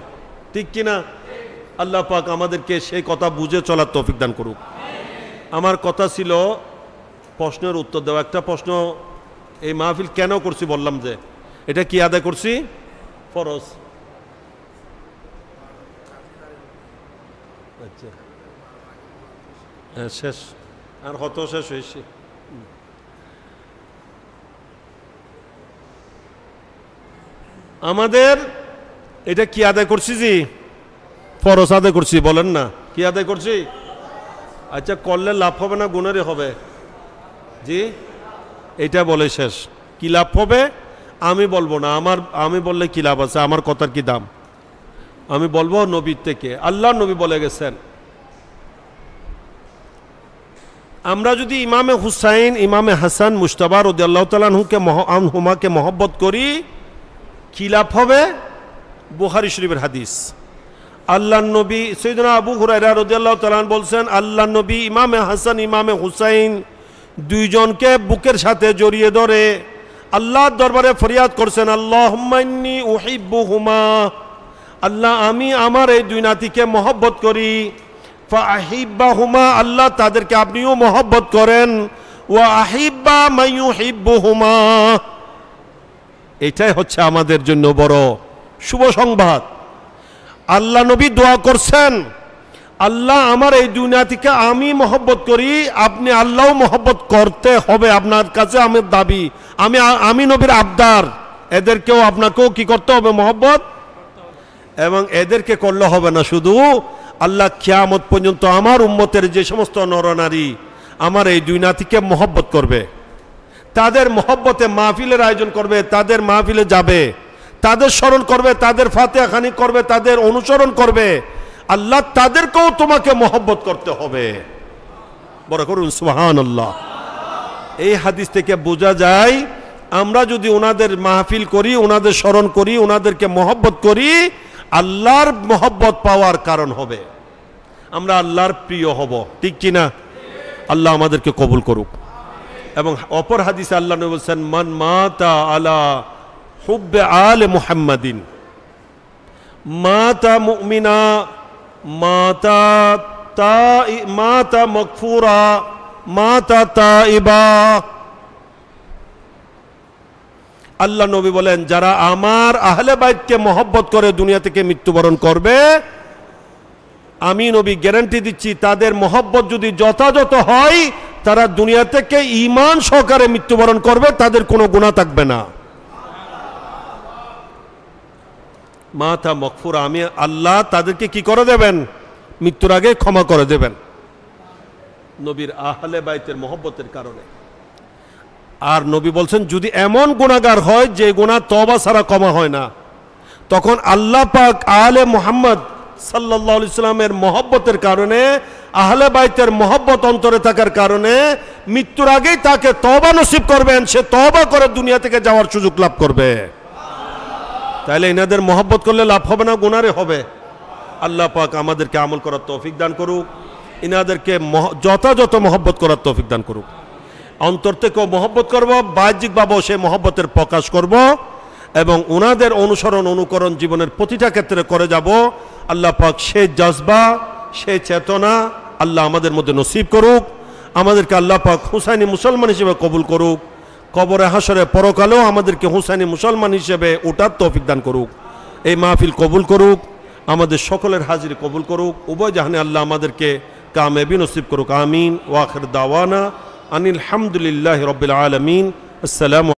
ঠিক কিনা? আল্লাহ পাক আমাদেরকে সেই কথা বুঝে চলার তৌফিক দান করুক। আমার কথা ছিল প্রশ্নের উত্তর দেওয়া। একটা প্রশ্ন, এই মাহফিল কেন করছি বললাম যে এটা কি আদায় করছি? ফরজ। আচ্ছা, শেষ আর কত শেষ হয়েছে? আমাদের এটা কি আদায় করছি? জি, ফরজ আদায় করছি। বলেন না কি আদায় করছি? আচ্ছা, করলে লাভ হবে না গুণেরই হবে? জি, এটা বলে শেষ। কি লাভ হবে আমি বলবো না, আমি বললে কি লাভ আছে, আমার কথার কি দাম? আমি বলবো নবীর থেকে। আল্লাহ নবী বলে গেছেন, আমরা যদি ইমামে হুসাইন, ইমামে হাসান, মুজতাবা রাদিয়াল্লাহু তাআলা আনহুমাকে মহব্বত করি, কি লাভ হবে? বুখারী শরীফের হাদিস। আল্লাহ নবী সাইয়েদনা আবু হুরায়রা রাদিয়াল্লাহু তাআলা বলছেন, আল্লাহ নবী ইমামে হাসান, ইমামে হুসাইন দুইজনকে বুকের সাথে জড়িয়ে ধরে আল্লাহর দরবারে ফরিয়াদ করছেন, আল্লাহুম্মা ইন্নী উহিব্বুহুমা, আল্লাহ আমি আমার এই দুই নাতিকে মহব্বত করি। ফাআহিব্বাহুমা, আল্লাহ তাদেরকে আপনিও মহব্বত করেন। ওয়া আহিব্বা মাইয়ুহিব্বুহুমা, এটাই হচ্ছে আমাদের জন্য বড় শুভ সংবাদ। আল্লাহ নবী দোয়া করছেন, আল্লাহ আমার এই দুই নাতিকে আমি মহব্বত করি, আপনি আল্লাহও মহব্বত করতে হবে আপনার কাছে আমার দাবি, আমি নবীর আবদার, এদেরকেও আপনাকেও কি করতে হবে? মহব্বত। এবং এদেরকে করলে হবে না শুধু, আল্লাহ কিয়ামত পর্যন্ত আমার উম্মতের যে সমস্ত নরনারী আমার এই দুই নাতিকে মহব্বত করবে, তাদের মহব্বতে মাহফিলের আয়োজন করবে, তাদের মাহফিলে যাবে, তাদের স্মরণ করবে, তাদের ফাতিহা খানি করবে, তাদের অনুসরণ করবে, আল্লাহ তাদেরকেও তোমাকে মহব্বত করতে হবে। বড় করুন সুবহানাল্লাহ। এই হাদিস থেকে বোঝা যায় আমরা যদি ওনাদের মাহফিল করি, ওনাদের স্মরণ করি, ওনাদেরকে মহব্বত করি, আল্লাহর মহব্বত পাওয়ার কারণ হবে, আমরা আল্লাহর প্রিয় হব, ঠিক কিনা? আল্লাহ আমাদেরকে কবুল করুক। এবং অপর হাদিসে আল্লাহ নবী বলেছেন, মান মাতা আলা হুব্বে আলে মুহাম্মাদিন মাতা মুমিনা মাতা মাগফুরা মাতা তাইবা। আল্লাহ নবী বলেন, যারা আমার আহলে বাইতকে মহব্বত করে দুনিয়া থেকে মৃত্যুবরণ করবে, আমি নবী গ্যারান্টি দিচ্ছি তাদের মহব্বত যদি যথাযথ হয়, তারা দুনিয়া থেকে ঈমান সহকারে মৃত্যুবরণ করবে, তাদের কোনো গুনাহ থাকবে না। মাতা মগফুরা, আমি আল্লাহ তাদেরকে কি করে দেবেন? মৃত্যুর আগে ক্ষমা করে দেবেন, নবীর আহলে বাইতের মহব্বতের কারণে। আর নবী বলছেন, যদি এমন গুনাহগার হয় যে গুনাহ তওবা ছাড়া ক্ষমা হয় না, তখন আল্লাহ পাক আলে মুহাম্মদ সাল্লাল্লাহু আলাইহি সাল্লামের মহব্বতের কারণে, আহলে বাইতের মহব্বত অন্তরে থাকার কারণে মৃত্যুর আগেই তাকে তওবা নসিব করবেন, সে তওবা করে দুনিয়া থেকে যাওয়ার সুযোগ লাভ করবে। তাহলে এনাদের মহব্বত করলে লাভ হবে না, গুনারে হবে। আল্লাহ পাক আমাদেরকে আমল করার তৌফিক দান করুক, এনাদেরকে যথাযথ মহব্বত করার তৌফিক দান করুক। অন্তর থেকেও মহব্বত করব, বাহ্যিকভাবেও সে মহব্বতের প্রকাশ করব, এবং ওনাদের অনুসরণ অনুকরণ জীবনের প্রতিটা ক্ষেত্রে করে যাব। আল্লাহ পাক সে জজবা, সে চেতনা আল্লাহ আমাদের মধ্যে নসিব করুক। আমাদেরকে আল্লাহ পাক হুসাইনি মুসলমান হিসেবে কবুল করুক। কবরে হাসরে পরকালেও আমাদেরকে হুসাইনি মুসলমান হিসেবে ওঠার তৌফিক দান করুক। এই মাহফিল কবুল করুক, আমাদের সকলের হাজিরি কবুল করুক। উভয় জাহানে আল্লাহ আমাদেরকে কামেবি নসিব করুক। আমিন। ওয়া আখির দাওয়ানা আনিল হামদুলিল্লাহি রাব্বিল আলামিন। আসসালামু